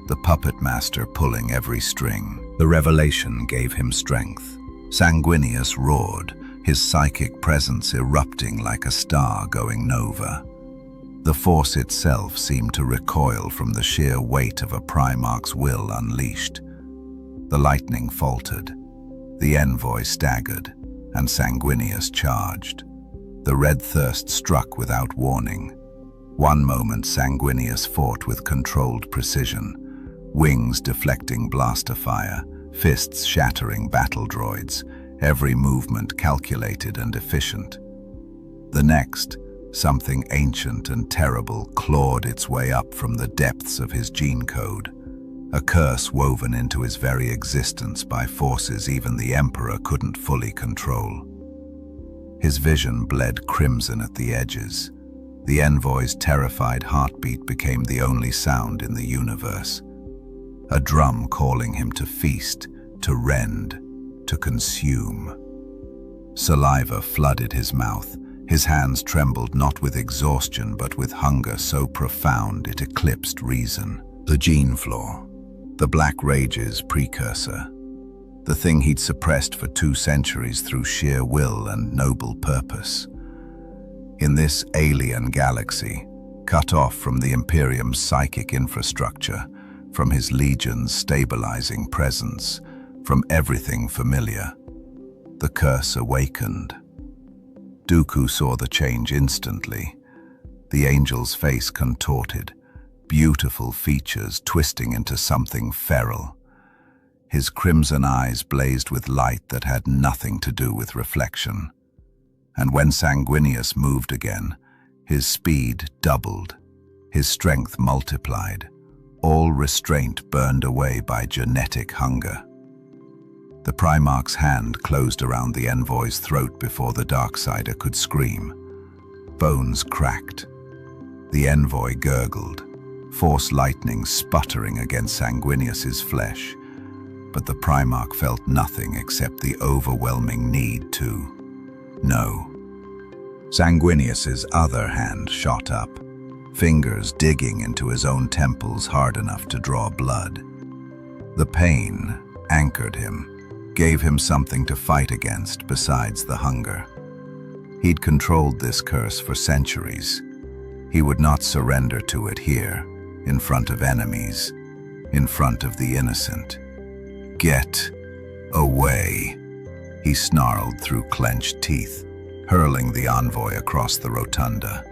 the puppet master pulling every string. The revelation gave him strength. Sanguinius roared, his psychic presence erupting like a star going nova. The Force itself seemed to recoil from the sheer weight of a Primarch's will unleashed. The lightning faltered, the envoy staggered, and Sanguinius charged. The red thirst struck without warning. One moment Sanguinius fought with controlled precision, wings deflecting blaster fire, fists shattering battle droids, every movement calculated and efficient. The next, something ancient and terrible clawed its way up from the depths of his gene code, a curse woven into his very existence by forces even the Emperor couldn't fully control. His vision bled crimson at the edges. The envoy's terrified heartbeat became the only sound in the universe. A drum calling him to feast, to rend, to consume. Saliva flooded his mouth. His hands trembled not with exhaustion but with hunger so profound it eclipsed reason. The gene flaw, the Black Rage's precursor, the thing he'd suppressed for 2 centuries through sheer will and noble purpose. In this alien galaxy, cut off from the Imperium's psychic infrastructure, from his legion's stabilizing presence, from everything familiar, the curse awakened. Dooku saw the change instantly. The angel's face contorted, beautiful features twisting into something feral. His crimson eyes blazed with light that had nothing to do with reflection. And when Sanguinius moved again, his speed doubled, his strength multiplied, all restraint burned away by genetic hunger. The Primarch's hand closed around the envoy's throat before the Darksider could scream. Bones cracked. The envoy gurgled, force lightning sputtering against Sanguinius's flesh, but the Primarch felt nothing except the overwhelming need to know. Sanguinius's other hand shot up, fingers digging into his own temples hard enough to draw blood. The pain anchored him, gave him something to fight against besides the hunger. He'd controlled this curse for centuries. He would not surrender to it here, in front of enemies, in front of the innocent. "Get away," he snarled through clenched teeth, hurling the envoy across the rotunda.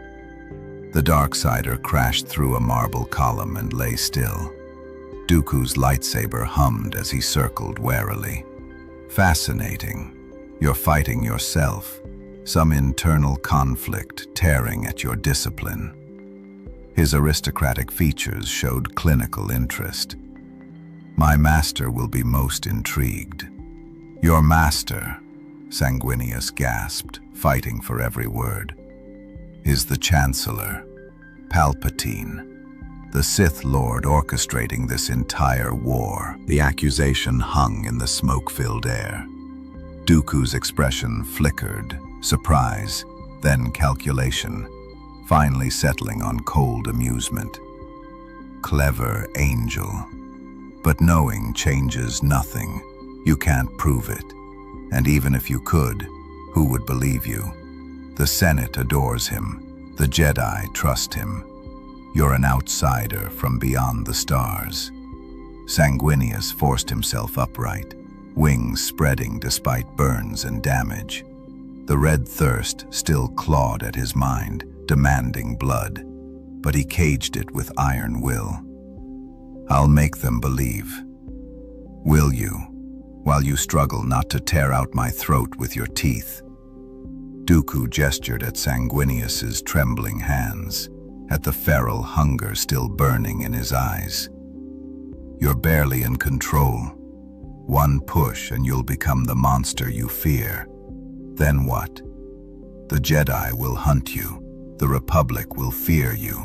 The Darksider crashed through a marble column and lay still. Dooku's lightsaber hummed as he circled warily. Fascinating. You're fighting yourself, some internal conflict tearing at your discipline. His aristocratic features showed clinical interest. "My master will be most intrigued." "Your master," Sanguinius gasped, fighting for every word, "is the Chancellor, Palpatine, the Sith Lord orchestrating this entire war." The accusation hung in the smoke-filled air. Dooku's expression flickered, surprise, then calculation, finally settling on cold amusement. Clever angel. But knowing changes nothing. You can't prove it. And even if you could, who would believe you? The Senate adores him. The Jedi trust him. You're an outsider from beyond the stars. Sanguinius forced himself upright, wings spreading despite burns and damage. The red thirst still clawed at his mind, demanding blood, but he caged it with iron will. "I'll make them believe." "Will you, while you struggle not to tear out my throat with your teeth?" Dooku gestured at Sanguinius's trembling hands, at the feral hunger still burning in his eyes. "You're barely in control. One push and you'll become the monster you fear. Then what? The Jedi will hunt you, the Republic will fear you,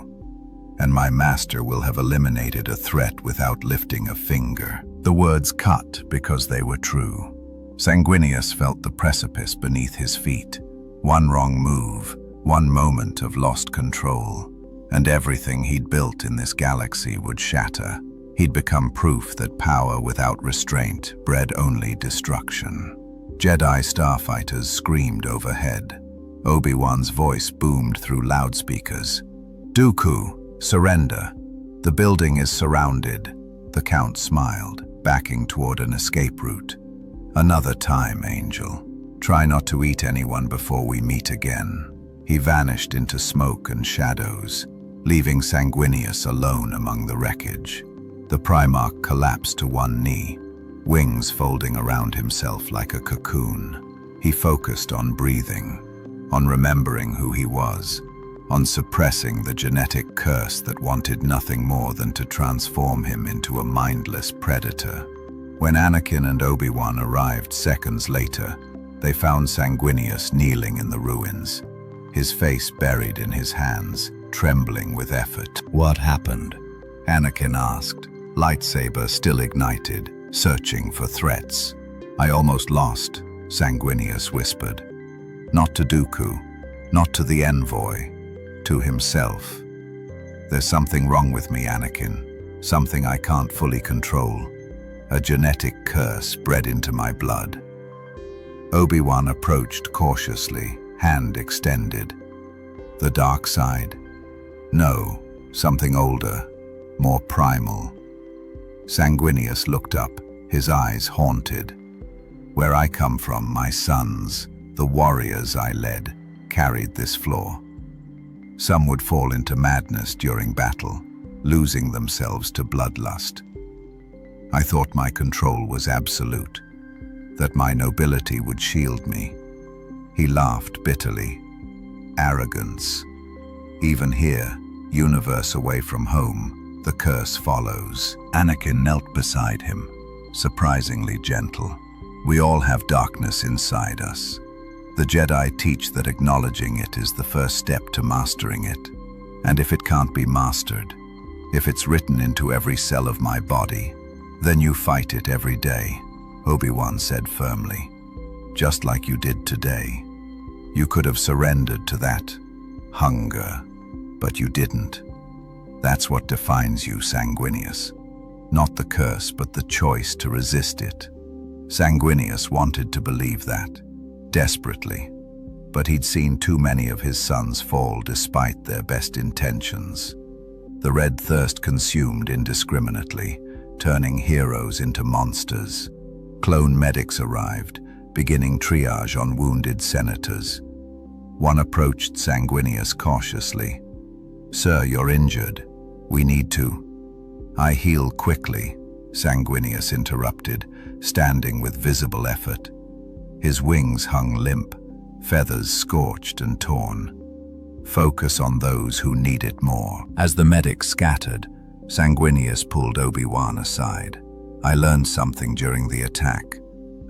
and my master will have eliminated a threat without lifting a finger." The words cut because they were true. Sanguinius felt the precipice beneath his feet. One wrong move, one moment of lost control, and everything he'd built in this galaxy would shatter. He'd become proof that power without restraint bred only destruction. Jedi starfighters screamed overhead. Obi-Wan's voice boomed through loudspeakers. "Dooku, surrender. The building is surrounded." The Count smiled, backing toward an escape route. "Another time, Angel. Try not to eat anyone before we meet again." He vanished into smoke and shadows, leaving Sanguinius alone among the wreckage. The Primarch collapsed to one knee, wings folding around himself like a cocoon. He focused on breathing, on remembering who he was, on suppressing the genetic curse that wanted nothing more than to transform him into a mindless predator. When Anakin and Obi-Wan arrived seconds later, they found Sanguinius kneeling in the ruins, his face buried in his hands, trembling with effort. "What happened?" Anakin asked, lightsaber still ignited, searching for threats. "I almost lost," Sanguinius whispered. Not to Dooku, not to the envoy, to himself. "There's something wrong with me, Anakin, something I can't fully control. A genetic curse bred into my blood." Obi-Wan approached cautiously, hand extended. "The dark side?" "No, something older, more primal." Sanguinius looked up, his eyes haunted. "Where I come from, my sons, the warriors I led, carried this flaw. Some would fall into madness during battle, losing themselves to bloodlust. I thought my control was absolute, that my nobility would shield me. He laughed bitterly. Arrogance. Even here, universe away from home, the curse follows. Anakin knelt beside him, surprisingly gentle. We all have darkness inside us. The Jedi teach that acknowledging it is the first step to mastering it. And if it can't be mastered, if it's written into every cell of my body, then you fight it every day, Obi-Wan said firmly. Just like you did today. You could have surrendered to that hunger, but you didn't. That's what defines you, Sanguinius. Not the curse, but the choice to resist it. Sanguinius wanted to believe that, desperately, but he'd seen too many of his sons fall despite their best intentions. The red thirst consumed indiscriminately, turning heroes into monsters. Clone medics arrived, beginning triage on wounded senators. One approached Sanguinius cautiously. "Sir, you're injured. We need to—" "I heal quickly," Sanguinius interrupted, standing with visible effort. His wings hung limp, feathers scorched and torn. "Focus on those who need it more." As the medics scattered, Sanguinius pulled Obi-Wan aside. "I learned something during the attack.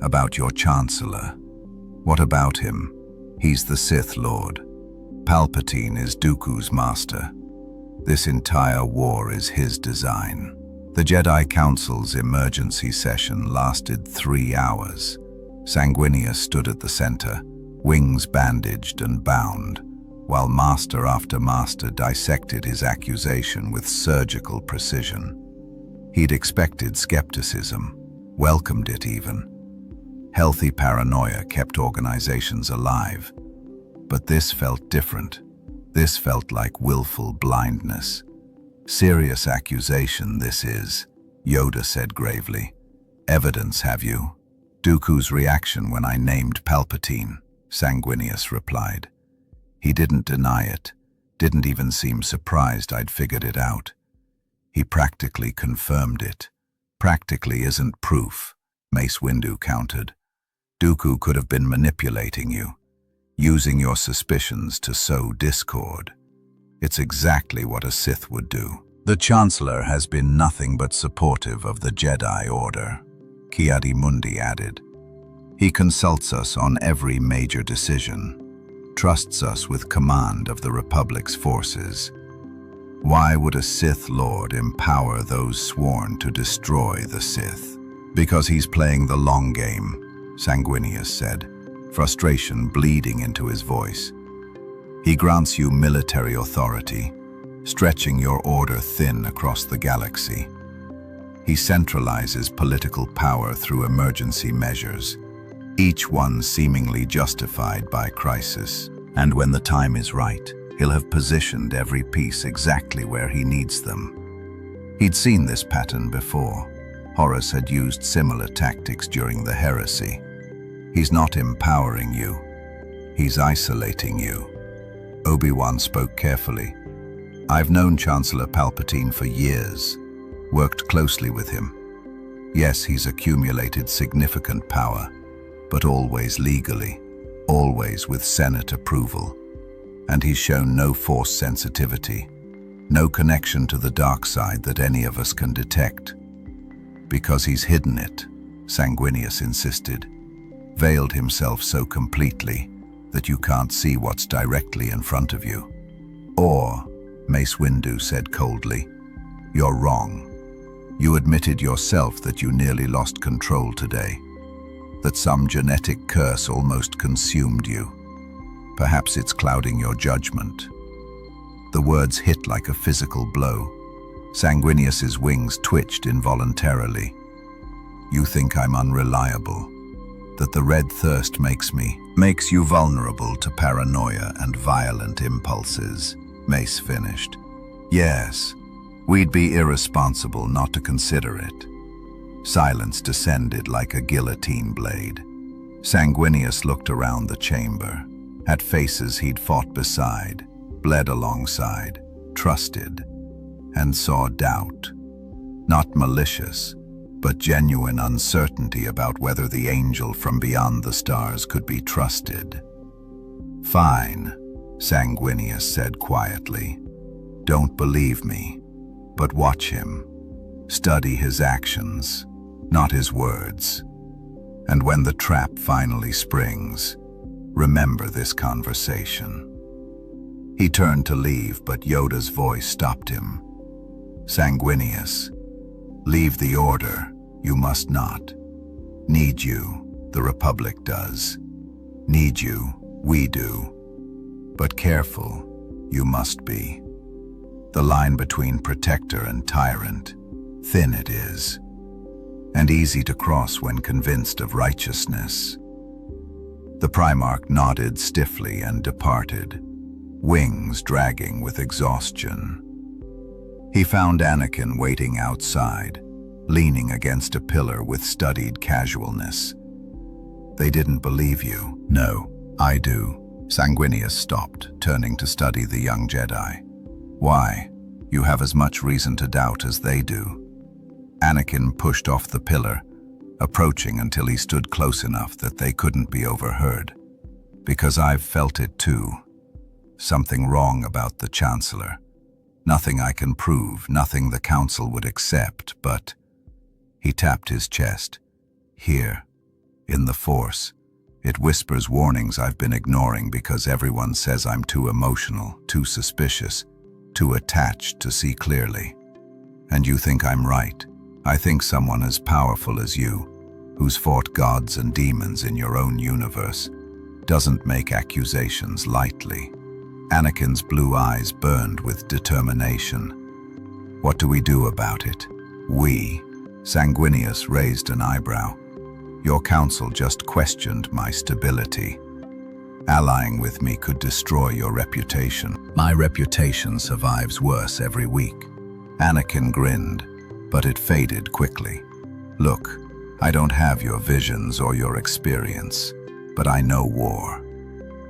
About your Chancellor." "What about him?" "He's the Sith Lord. Palpatine is Dooku's master. This entire war is his design." The Jedi Council's emergency session lasted 3 hours. Sanguinius stood at the center, wings bandaged and bound, while master after master dissected his accusation with surgical precision. He'd expected skepticism, welcomed it even. Healthy paranoia kept organizations alive. But this felt different. This felt like willful blindness. "Serious accusation this is," Yoda said gravely. "Evidence, have you?" "Dooku's reaction when I named Palpatine," Sanguinius replied. "He didn't deny it, didn't even seem surprised I'd figured it out. He practically confirmed it." "Practically isn't proof," Mace Windu countered. "Dooku could have been manipulating you, using your suspicions to sow discord. It's exactly what a Sith would do." "The Chancellor has been nothing but supportive of the Jedi Order," Ki-Adi-Mundi added. "He consults us on every major decision, trusts us with command of the Republic's forces. Why would a Sith Lord empower those sworn to destroy the Sith?" "Because he's playing the long game," Sanguinius said, frustration bleeding into his voice. "He grants you military authority, stretching your order thin across the galaxy. He centralizes political power through emergency measures, each one seemingly justified by crisis. And when the time is right, he'll have positioned every piece exactly where he needs them." He'd seen this pattern before. Horus had used similar tactics during the heresy. "He's not empowering you. He's isolating you." Obi-Wan spoke carefully. "I've known Chancellor Palpatine for years, worked closely with him. Yes, he's accumulated significant power, but always legally, always with Senate approval. And he's shown no Force sensitivity, no connection to the dark side that any of us can detect. Because he's hidden it," Sanguinius insisted, "veiled himself so completely that you can't see what's directly in front of you." "Or," Mace Windu said coldly, "you're wrong. You admitted yourself that you nearly lost control today, that some genetic curse almost consumed you. Perhaps it's clouding your judgment." The words hit like a physical blow. Sanguinius's wings twitched involuntarily. "You think I'm unreliable, that the red thirst makes you vulnerable to paranoia and violent impulses," Mace finished. "Yes, we'd be irresponsible not to consider it." Silence descended like a guillotine blade. Sanguinius looked around the chamber, at faces he'd fought beside, bled alongside, trusted, and saw doubt. Not malicious, but genuine uncertainty about whether the angel from beyond the stars could be trusted. "Fine," Sanguinius said quietly. "Don't believe me, but watch him. Study his actions, not his words. And when the trap finally springs, remember this conversation." He turned to leave, but Yoda's voice stopped him. "Sanguinius, leave the Order. You must not. Need you, the Republic does. Need you, we do. But careful, you must be. The line between protector and tyrant, thin it is, and easy to cross when convinced of righteousness." The Primarch nodded stiffly and departed, wings dragging with exhaustion. He found Anakin waiting outside, leaning against a pillar with studied casualness. "They didn't believe you." "No, I do." Sanguinius stopped, turning to study the young Jedi. "Why? You have as much reason to doubt as they do." Anakin pushed off the pillar, approaching until he stood close enough that they couldn't be overheard. "Because I've felt it too. Something wrong about the Chancellor. Nothing I can prove, nothing the Council would accept, but..." He tapped his chest. "Here, in the Force. It whispers warnings I've been ignoring because everyone says I'm too emotional, too suspicious, too attached to see clearly. And you think I'm right. I think someone as powerful as you, who's fought gods and demons in your own universe, doesn't make accusations lightly." Anakin's blue eyes burned with determination. "What do we do about it?" "We?" Sanguinius raised an eyebrow. "Your council just questioned my stability. Allying with me could destroy your reputation." "My reputation survives worse every week." Anakin grinned, but it faded quickly. "Look, I don't have your visions or your experience, but I know war.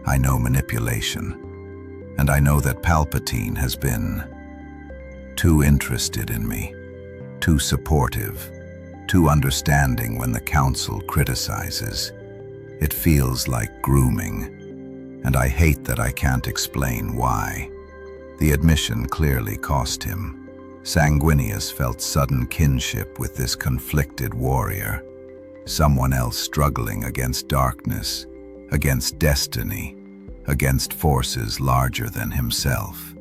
I know manipulation. And I know that Palpatine has been too interested in me, too supportive, too understanding when the Council criticizes. It feels like grooming, and I hate that I can't explain why." The admission clearly cost him. Sanguinius felt sudden kinship with this conflicted warrior, someone else struggling against darkness, against destiny, against forces larger than himself.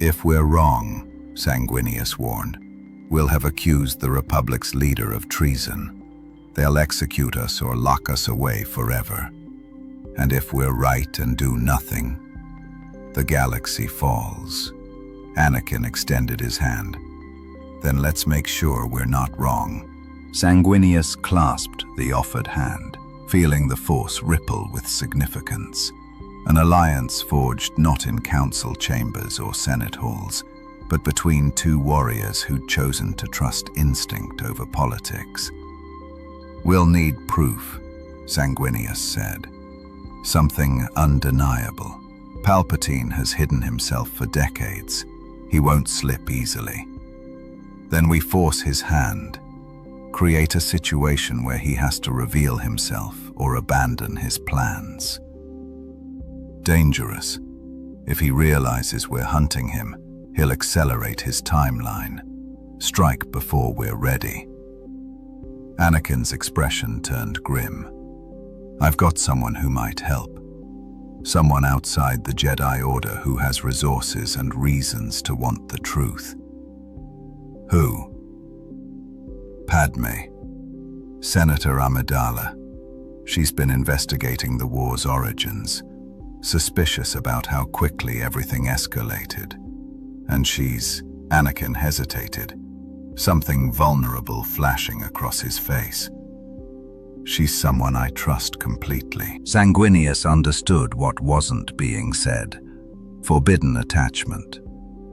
"If we're wrong," Sanguinius warned, "we'll have accused the Republic's leader of treason. They'll execute us or lock us away forever. And if we're right and do nothing, the galaxy falls." Anakin extended his hand. "Then let's make sure we're not wrong." Sanguinius clasped the offered hand, feeling the Force ripple with significance. An alliance forged not in council chambers or senate halls, but between two warriors who'd chosen to trust instinct over politics. "We'll need proof," Sanguinius said. "Something undeniable. Palpatine has hidden himself for decades. He won't slip easily. Then we force his hand, create a situation where he has to reveal himself or abandon his plans. Dangerous. If he realizes we're hunting him, he'll accelerate his timeline, strike before we're ready." Anakin's expression turned grim. "I've got someone who might help. Someone outside the Jedi Order who has resources and reasons to want the truth." "Who?" "Padme. Senator Amidala. She's been investigating the war's origins, suspicious about how quickly everything escalated. And she's..." Anakin hesitated, something vulnerable flashing across his face. "She's someone I trust completely." Sanguinius understood what wasn't being said. Forbidden attachment,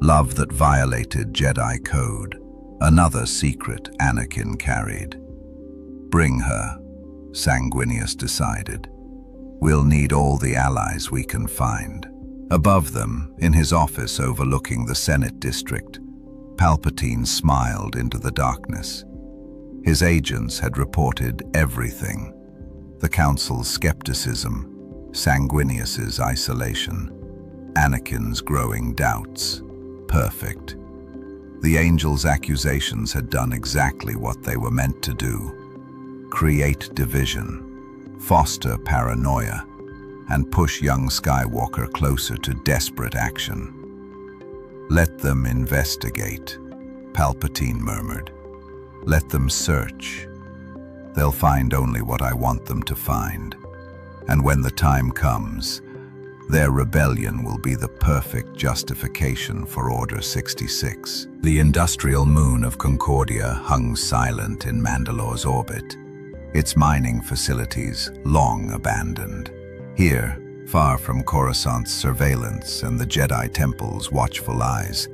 love that violated Jedi code, another secret Anakin carried. "Bring her," Sanguinius decided. "We'll need all the allies we can find." Above them, in his office overlooking the Senate district, Palpatine smiled into the darkness. His agents had reported everything. The Council's skepticism, Sanguinius's isolation, Anakin's growing doubts. Perfect. The Angel's accusations had done exactly what they were meant to do: create division, foster paranoia, and push young Skywalker closer to desperate action. "Let them investigate," Palpatine murmured. "Let them search. They'll find only what I want them to find. And when the time comes, their rebellion will be the perfect justification for Order 66. The industrial moon of Concordia hung silent in Mandalore's orbit, its mining facilities long abandoned. Here, far from Coruscant's surveillance and the Jedi Temple's watchful eyes,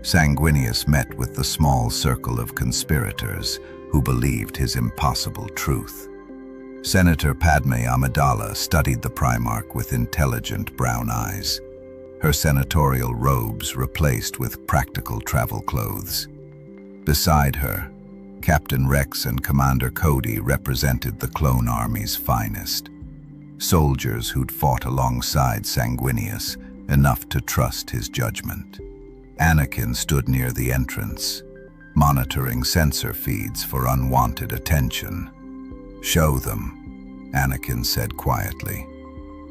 Sanguinius met with the small circle of conspirators who believed his impossible truth. Senator Padme Amidala studied the Primarch with intelligent brown eyes, her senatorial robes replaced with practical travel clothes. Beside her, Captain Rex and Commander Cody represented the clone army's finest, soldiers who'd fought alongside Sanguinius enough to trust his judgment. Anakin stood near the entrance, monitoring sensor feeds for unwanted attention. "Show them," Anakin said quietly.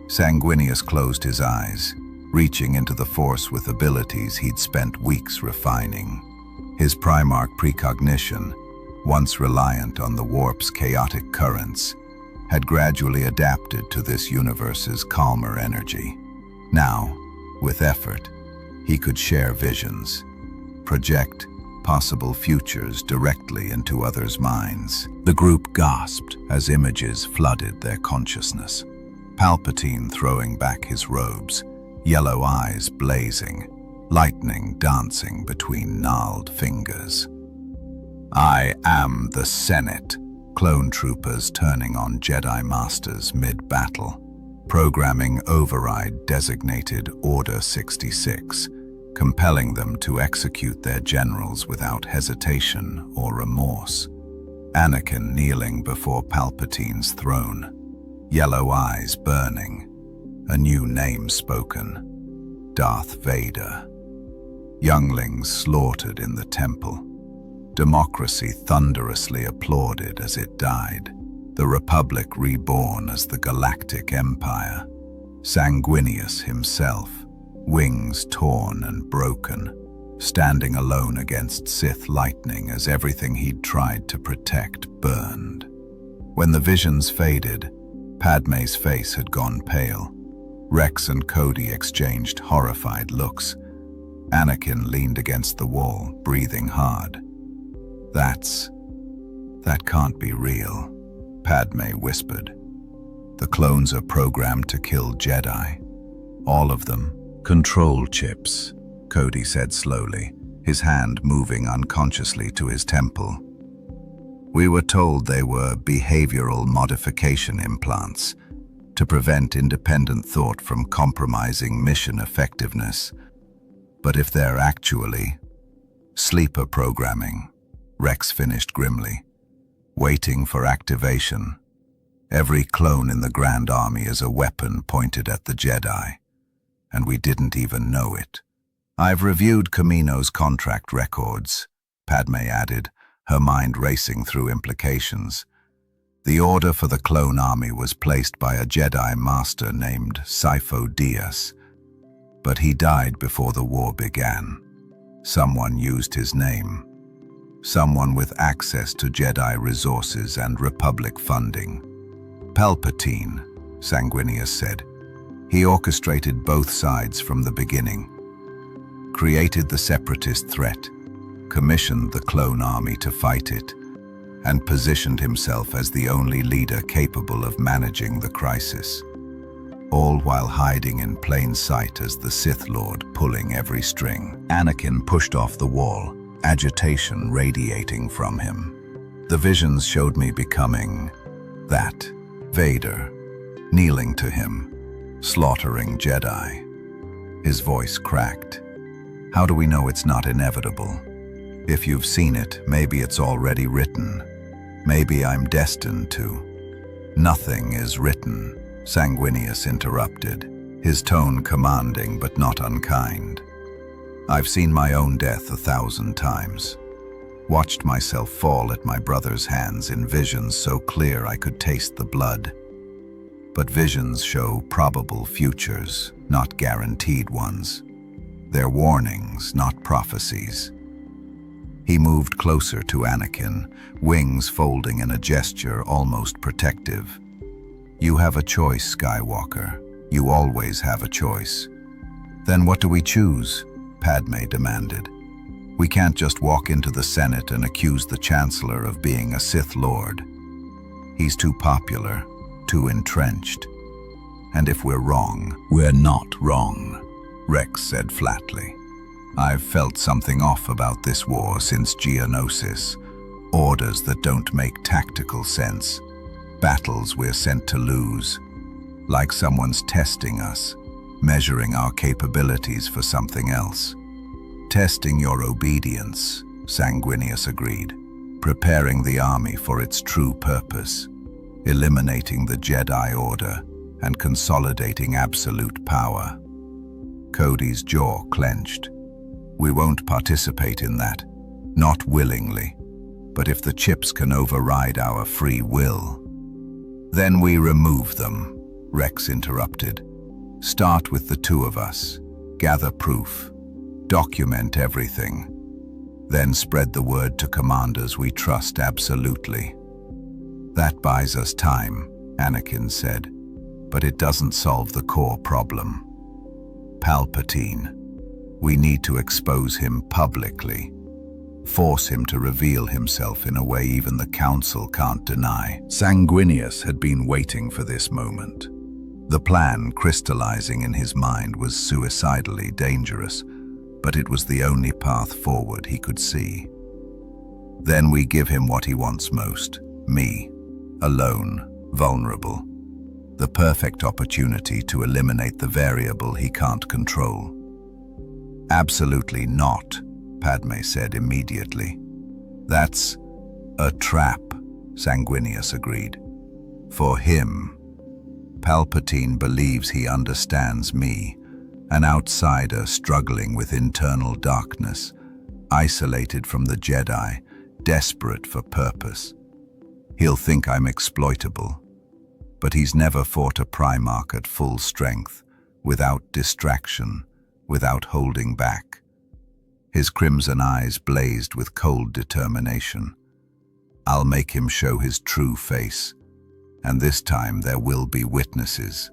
Sanguinius closed his eyes, reaching into the Force with abilities he'd spent weeks refining. His Primarch precognition, once reliant on the warp's chaotic currents, had gradually adapted to this universe's calmer energy. Now, with effort, he could share visions, project possible futures directly into others' minds. The group gasped as images flooded their consciousness. Palpatine throwing back his robes, yellow eyes blazing, lightning dancing between gnarled fingers. "I am the Senate," clone troopers turning on Jedi Masters mid-battle. Programming override designated Order 66, compelling them to execute their generals without hesitation or remorse. Anakin kneeling before Palpatine's throne, yellow eyes burning, a new name spoken: Darth Vader. Younglings slaughtered in the temple. Democracy thunderously applauded as it died. The Republic reborn as the Galactic Empire. Sanguinius himself, wings torn and broken, standing alone against Sith lightning as everything he'd tried to protect burned. When the visions faded, Padme's face had gone pale. Rex and Cody exchanged horrified looks. Anakin leaned against the wall, breathing hard. That can't be real," Padme whispered. "The clones are programmed to kill Jedi. All of them." "Control chips," Cody said slowly, his hand moving unconsciously to his temple. "We were told they were behavioral modification implants to prevent independent thought from compromising mission effectiveness. But if they're actually sleeper programming," Rex finished grimly, "waiting for activation. Every clone in the Grand Army is a weapon pointed at the Jedi, and we didn't even know it." "I've reviewed Kamino's contract records," Padme added, her mind racing through implications. "The order for the clone army was placed by a Jedi master named Sifo Dyas, but he died before the war began. Someone used his name. Someone with access to Jedi resources and Republic funding. Palpatine," Sanguinius said. "He orchestrated both sides from the beginning. Created the separatist threat, commissioned the clone army to fight it, and positioned himself as the only leader capable of managing the crisis. All while hiding in plain sight as the Sith Lord pulling every string." Anakin pushed off the wall, agitation radiating from him. "The visions showed me becoming that Vader, kneeling to him, slaughtering Jedi." His voice cracked. "How do we know it's not inevitable? If you've seen it, maybe it's already written." Maybe I'm destined to. Nothing is written, Sanguinius interrupted, his tone commanding but not unkind. I've seen my own death 1,000 times. Watched myself fall at my brother's hands in visions so clear I could taste the blood. But visions show probable futures, not guaranteed ones. They're warnings, not prophecies. He moved closer to Anakin, wings folding in a gesture almost protective. You have a choice, Skywalker. You always have a choice. Then what do we choose? Padme demanded. We can't just walk into the Senate and accuse the Chancellor of being a Sith Lord. He's too popular, too entrenched. And if we're wrong, we're not wrong, Rex said flatly. I've felt something off about this war since Geonosis. Orders that don't make tactical sense. Battles we're sent to lose. Like someone's testing us, measuring our capabilities for something else. Testing your obedience, Sanguinius agreed. Preparing the army for its true purpose. Eliminating the Jedi Order and consolidating absolute power. Cody's jaw clenched. We won't participate in that. Not willingly. But if the chips can override our free will, then we remove them, Rex interrupted. Start with the two of us. Gather proof. Document everything. Then spread the word to commanders we trust absolutely. That buys us time, Anakin said, but it doesn't solve the core problem. Palpatine. We need to expose him publicly. Force him to reveal himself in a way even the Council can't deny. Sanguinius had been waiting for this moment. The plan crystallizing in his mind was suicidally dangerous, but it was the only path forward he could see. Then we give him what he wants most, me, alone, vulnerable. The perfect opportunity to eliminate the variable he can't control. Absolutely not, Padme said immediately. That's a trap, Sanguinius agreed. For him, Palpatine believes he understands me, an outsider struggling with internal darkness, isolated from the Jedi, desperate for purpose. He'll think I'm exploitable, but he's never fought a Primarch at full strength, without distraction, without holding back. His crimson eyes blazed with cold determination. I'll make him show his true face, and this time there will be witnesses.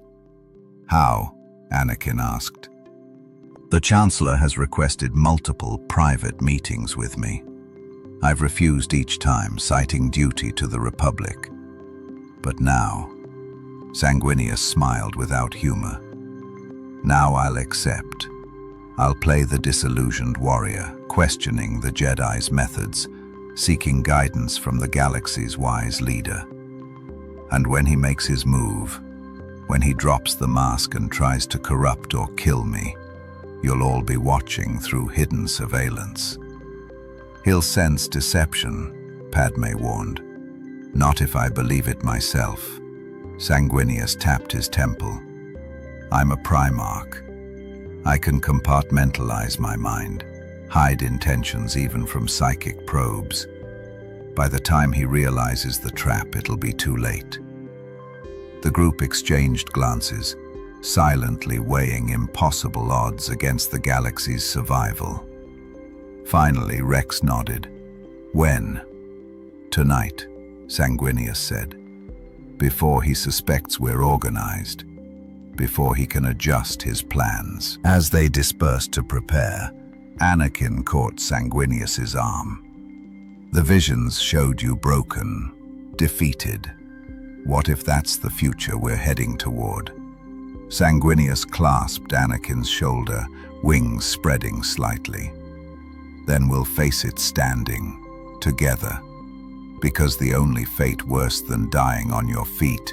How? Anakin asked. The Chancellor has requested multiple private meetings with me. I've refused each time, citing duty to the Republic. But now, Sanguinius smiled without humor. Now I'll accept. I'll play the disillusioned warrior, questioning the Jedi's methods, seeking guidance from the galaxy's wise leader. And when he makes his move, when he drops the mask and tries to corrupt or kill me, you'll all be watching through hidden surveillance. He'll sense deception, Padme warned. Not if I believe it myself. Sanguinius tapped his temple. I'm a Primarch. I can compartmentalize my mind, hide intentions even from psychic probes. By the time he realizes the trap, it'll be too late. The group exchanged glances, silently weighing impossible odds against the galaxy's survival. Finally, Rex nodded. When? Tonight, Sanguinius said. Before he suspects we're organized. Before he can adjust his plans. As they dispersed to prepare, Anakin caught Sanguinius's arm. The visions showed you broken, defeated. What if that's the future we're heading toward? Sanguinius clasped Anakin's shoulder, wings spreading slightly. Then we'll face it standing, together, because the only fate worse than dying on your feet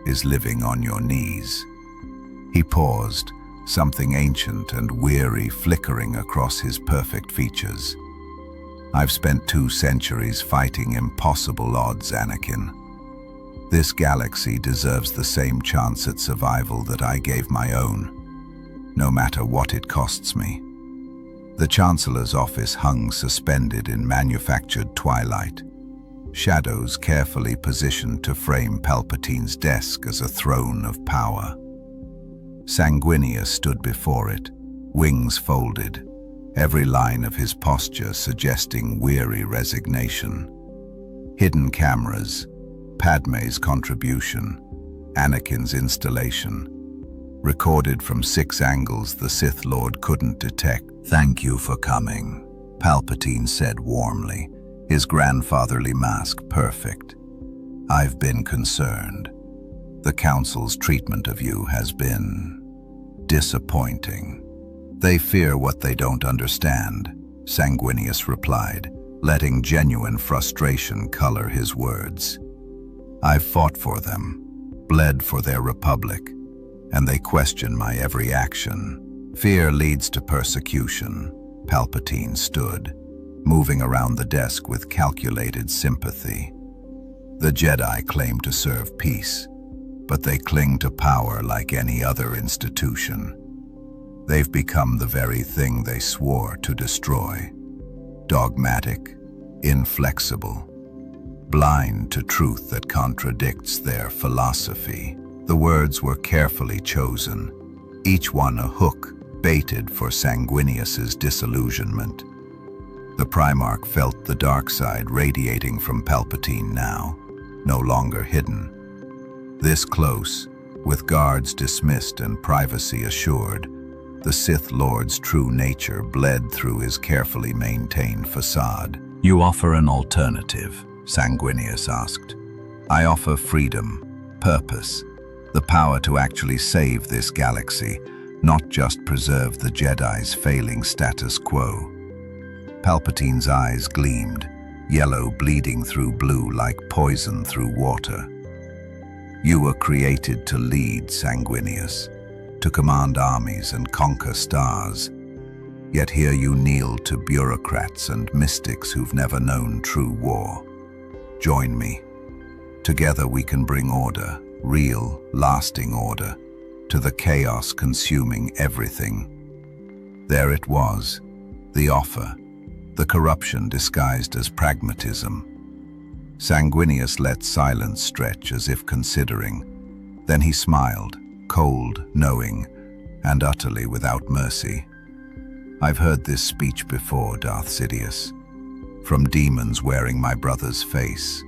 is living on your knees. He paused, something ancient and weary flickering across his perfect features. I've spent 2 centuries fighting impossible odds, Anakin. This galaxy deserves the same chance at survival that I gave my own, no matter what it costs me. The Chancellor's office hung suspended in manufactured twilight, shadows carefully positioned to frame Palpatine's desk as a throne of power. Sanguinius stood before it, wings folded, every line of his posture suggesting weary resignation. Hidden cameras, Padme's contribution, Anakin's installation, recorded from 6 angles the Sith Lord couldn't detect. "Thank you for coming," Palpatine said warmly, his grandfatherly mask perfect. "I've been concerned. The Council's treatment of you has been disappointing." "They fear what they don't understand," Sanguinius replied, letting genuine frustration color his words. "I've fought for them, bled for their republic, and they question my every action. Fear leads to persecution." Palpatine stood, moving around the desk with calculated sympathy. "The Jedi claim to serve peace, but they cling to power like any other institution. They've become the very thing they swore to destroy. Dogmatic, inflexible, blind to truth that contradicts their philosophy." The words were carefully chosen, each one a hook baited for Sanguinius's disillusionment. The Primarch felt the dark side radiating from Palpatine now, no longer hidden. This close, with guards dismissed and privacy assured, the Sith Lord's true nature bled through his carefully maintained facade. "You offer an alternative?" Sanguinius asked. "I offer freedom, purpose, the power to actually save this galaxy, not just preserve the Jedi's failing status quo." Palpatine's eyes gleamed, yellow bleeding through blue like poison through water. "You were created to lead, Sanguinius, to command armies and conquer stars. Yet here you kneel to bureaucrats and mystics who've never known true war. Join me. Together we can bring order, real, lasting order, to the chaos consuming everything." There it was, the offer, the corruption disguised as pragmatism. Sanguinius let silence stretch as if considering. Then he smiled, cold, knowing, and utterly without mercy. "I've heard this speech before, Darth Sidious. From demons wearing my brother's face,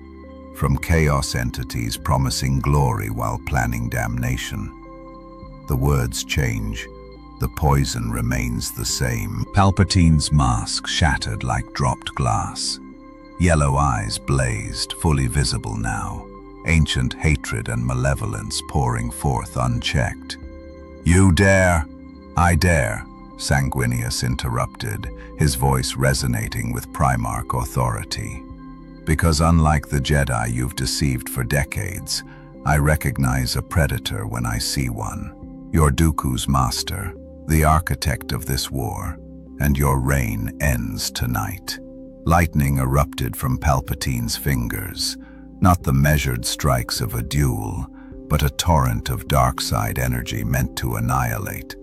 from chaos entities promising glory while planning damnation. The words change, the poison remains the same." Palpatine's mask shattered like dropped glass. Yellow eyes blazed, fully visible now, ancient hatred and malevolence pouring forth unchecked. "You dare, I dare," Sanguinius interrupted, his voice resonating with Primarch authority. "Because unlike the Jedi you've deceived for decades, I recognize a predator when I see one. You're Dooku's master, the architect of this war, and your reign ends tonight." Lightning erupted from Palpatine's fingers, not the measured strikes of a duel, but a torrent of dark-side energy meant to annihilate.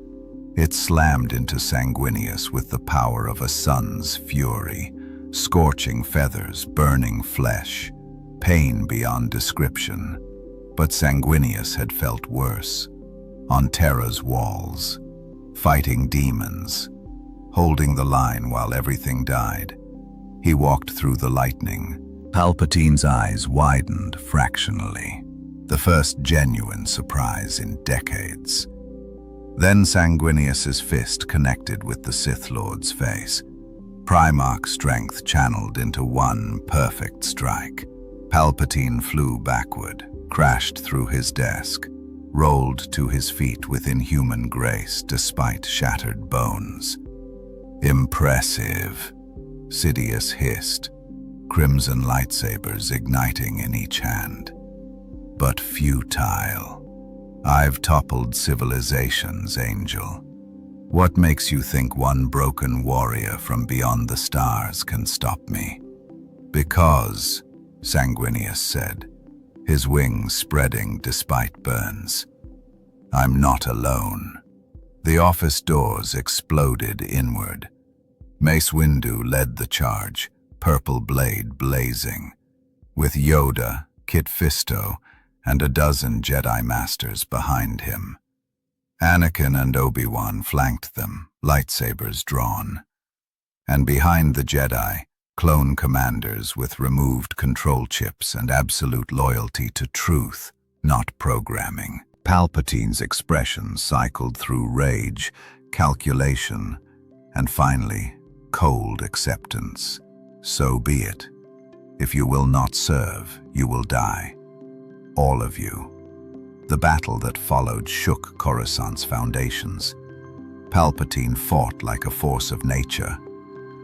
It slammed into Sanguinius with the power of a sun's fury, scorching feathers, burning flesh, pain beyond description. But Sanguinius had felt worse, on Terra's walls, fighting demons, holding the line while everything died. He walked through the lightning. Palpatine's eyes widened fractionally, the first genuine surprise in decades. Then Sanguinius's fist connected with the Sith Lord's face. Primarch's strength channeled into one perfect strike. Palpatine flew backward, crashed through his desk, rolled to his feet with inhuman grace despite shattered bones. "Impressive," Sidious hissed, crimson lightsabers igniting in each hand. "But futile. I've toppled civilizations, Angel. What makes you think one broken warrior from beyond the stars can stop me? Because, Sanguinius said, his wings spreading despite burns, I'm not alone. The office doors exploded inward. Mace Windu led the charge, purple blade blazing, with Yoda, Kit Fisto, and a dozen Jedi Masters behind him. Anakin and Obi-Wan flanked them, lightsabers drawn. And behind the Jedi, clone commanders with removed control chips and absolute loyalty to truth, not programming. Palpatine's expression cycled through rage, calculation, and finally, cold acceptance. So be it. If you will not serve, you will die. All of you. The battle that followed shook Coruscant's foundations. Palpatine fought like a force of nature,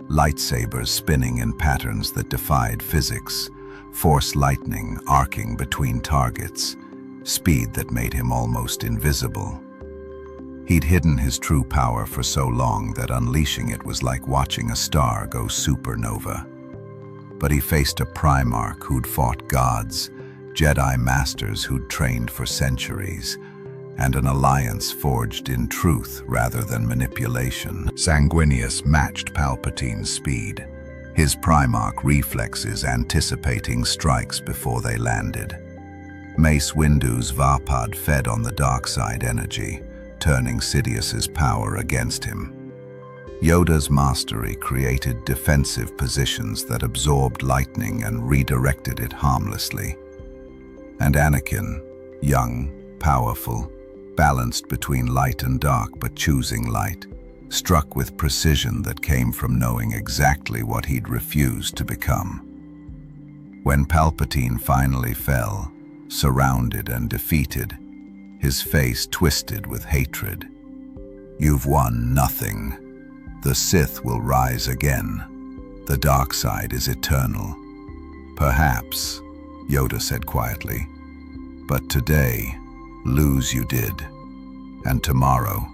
lightsabers spinning in patterns that defied physics, force lightning arcing between targets, speed that made him almost invisible. He'd hidden his true power for so long that unleashing it was like watching a star go supernova. But he faced a Primarch who'd fought gods, Jedi Masters who'd trained for centuries, and an alliance forged in truth rather than manipulation. Sanguinius matched Palpatine's speed, his Primarch reflexes anticipating strikes before they landed. Mace Windu's Varpad fed on the dark side energy, turning Sidious's power against him. Yoda's mastery created defensive positions that absorbed lightning and redirected it harmlessly. And Anakin, young, powerful, balanced between light and dark but choosing light, struck with precision that came from knowing exactly what he'd refused to become. When Palpatine finally fell, surrounded and defeated, his face twisted with hatred. You've won nothing. The Sith will rise again. The dark side is eternal. Perhaps, Yoda said quietly, but today, lose you did. And tomorrow,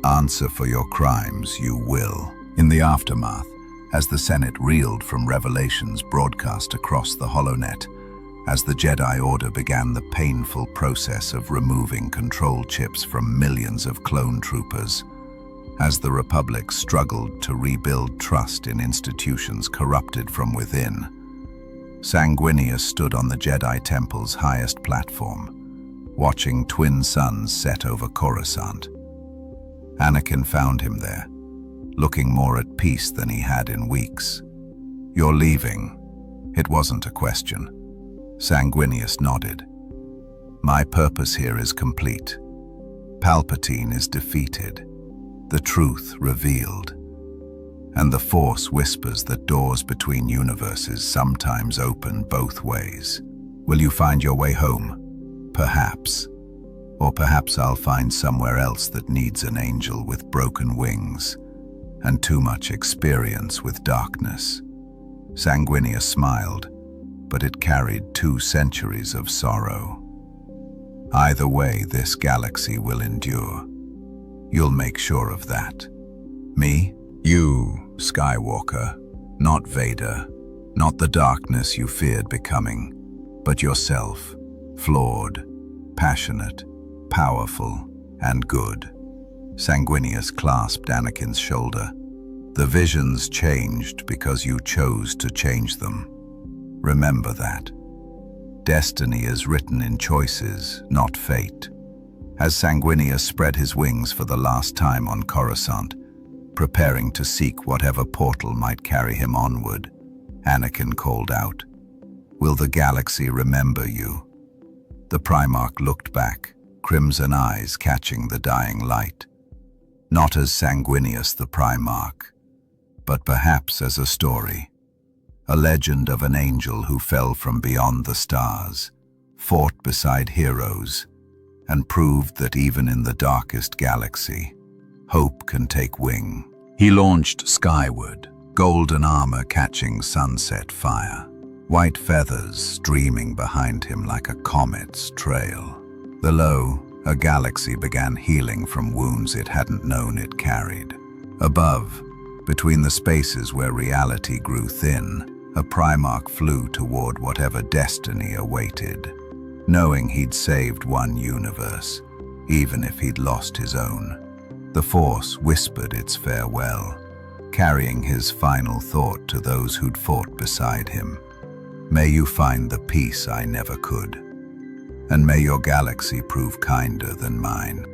answer for your crimes you will. In the aftermath, as the Senate reeled from revelations broadcast across the HoloNet, as the Jedi Order began the painful process of removing control chips from millions of clone troopers, as the Republic struggled to rebuild trust in institutions corrupted from within, Sanguinius stood on the Jedi Temple's highest platform, watching twin suns set over Coruscant. Anakin found him there, looking more at peace than he had in weeks. You're leaving. It wasn't a question. Sanguinius nodded. My purpose here is complete. Palpatine is defeated, the truth revealed, and the Force whispers that doors between universes sometimes open both ways. Will you find your way home? Perhaps. Or perhaps I'll find somewhere else that needs an angel with broken wings and too much experience with darkness. Sanguinius smiled, but it carried 2 centuries of sorrow. Either way, this galaxy will endure. You'll make sure of that. Me? You, Skywalker, not Vader, not the darkness you feared becoming, but yourself, flawed, passionate, powerful, and good. Sanguinius clasped Anakin's shoulder. The visions changed because you chose to change them. Remember that. Destiny is written in choices, not fate. As Sanguinius spread his wings for the last time on Coruscant, preparing to seek whatever portal might carry him onward, Anakin called out, "Will the galaxy remember you?" The Primarch looked back, crimson eyes catching the dying light. Not as Sanguinius the Primarch, but perhaps as a story. A legend of an angel who fell from beyond the stars, fought beside heroes, and proved that even in the darkest galaxy, hope can take wing. He launched skyward, golden armor catching sunset fire, white feathers streaming behind him like a comet's trail. The low, A galaxy began healing from wounds it hadn't known it carried. Above, between the spaces where reality grew thin, a Primarch flew toward whatever destiny awaited, knowing he'd saved one universe, even if he'd lost his own. The Force whispered its farewell, carrying his final thought to those who'd fought beside him. May you find the peace I never could, and may your galaxy prove kinder than mine.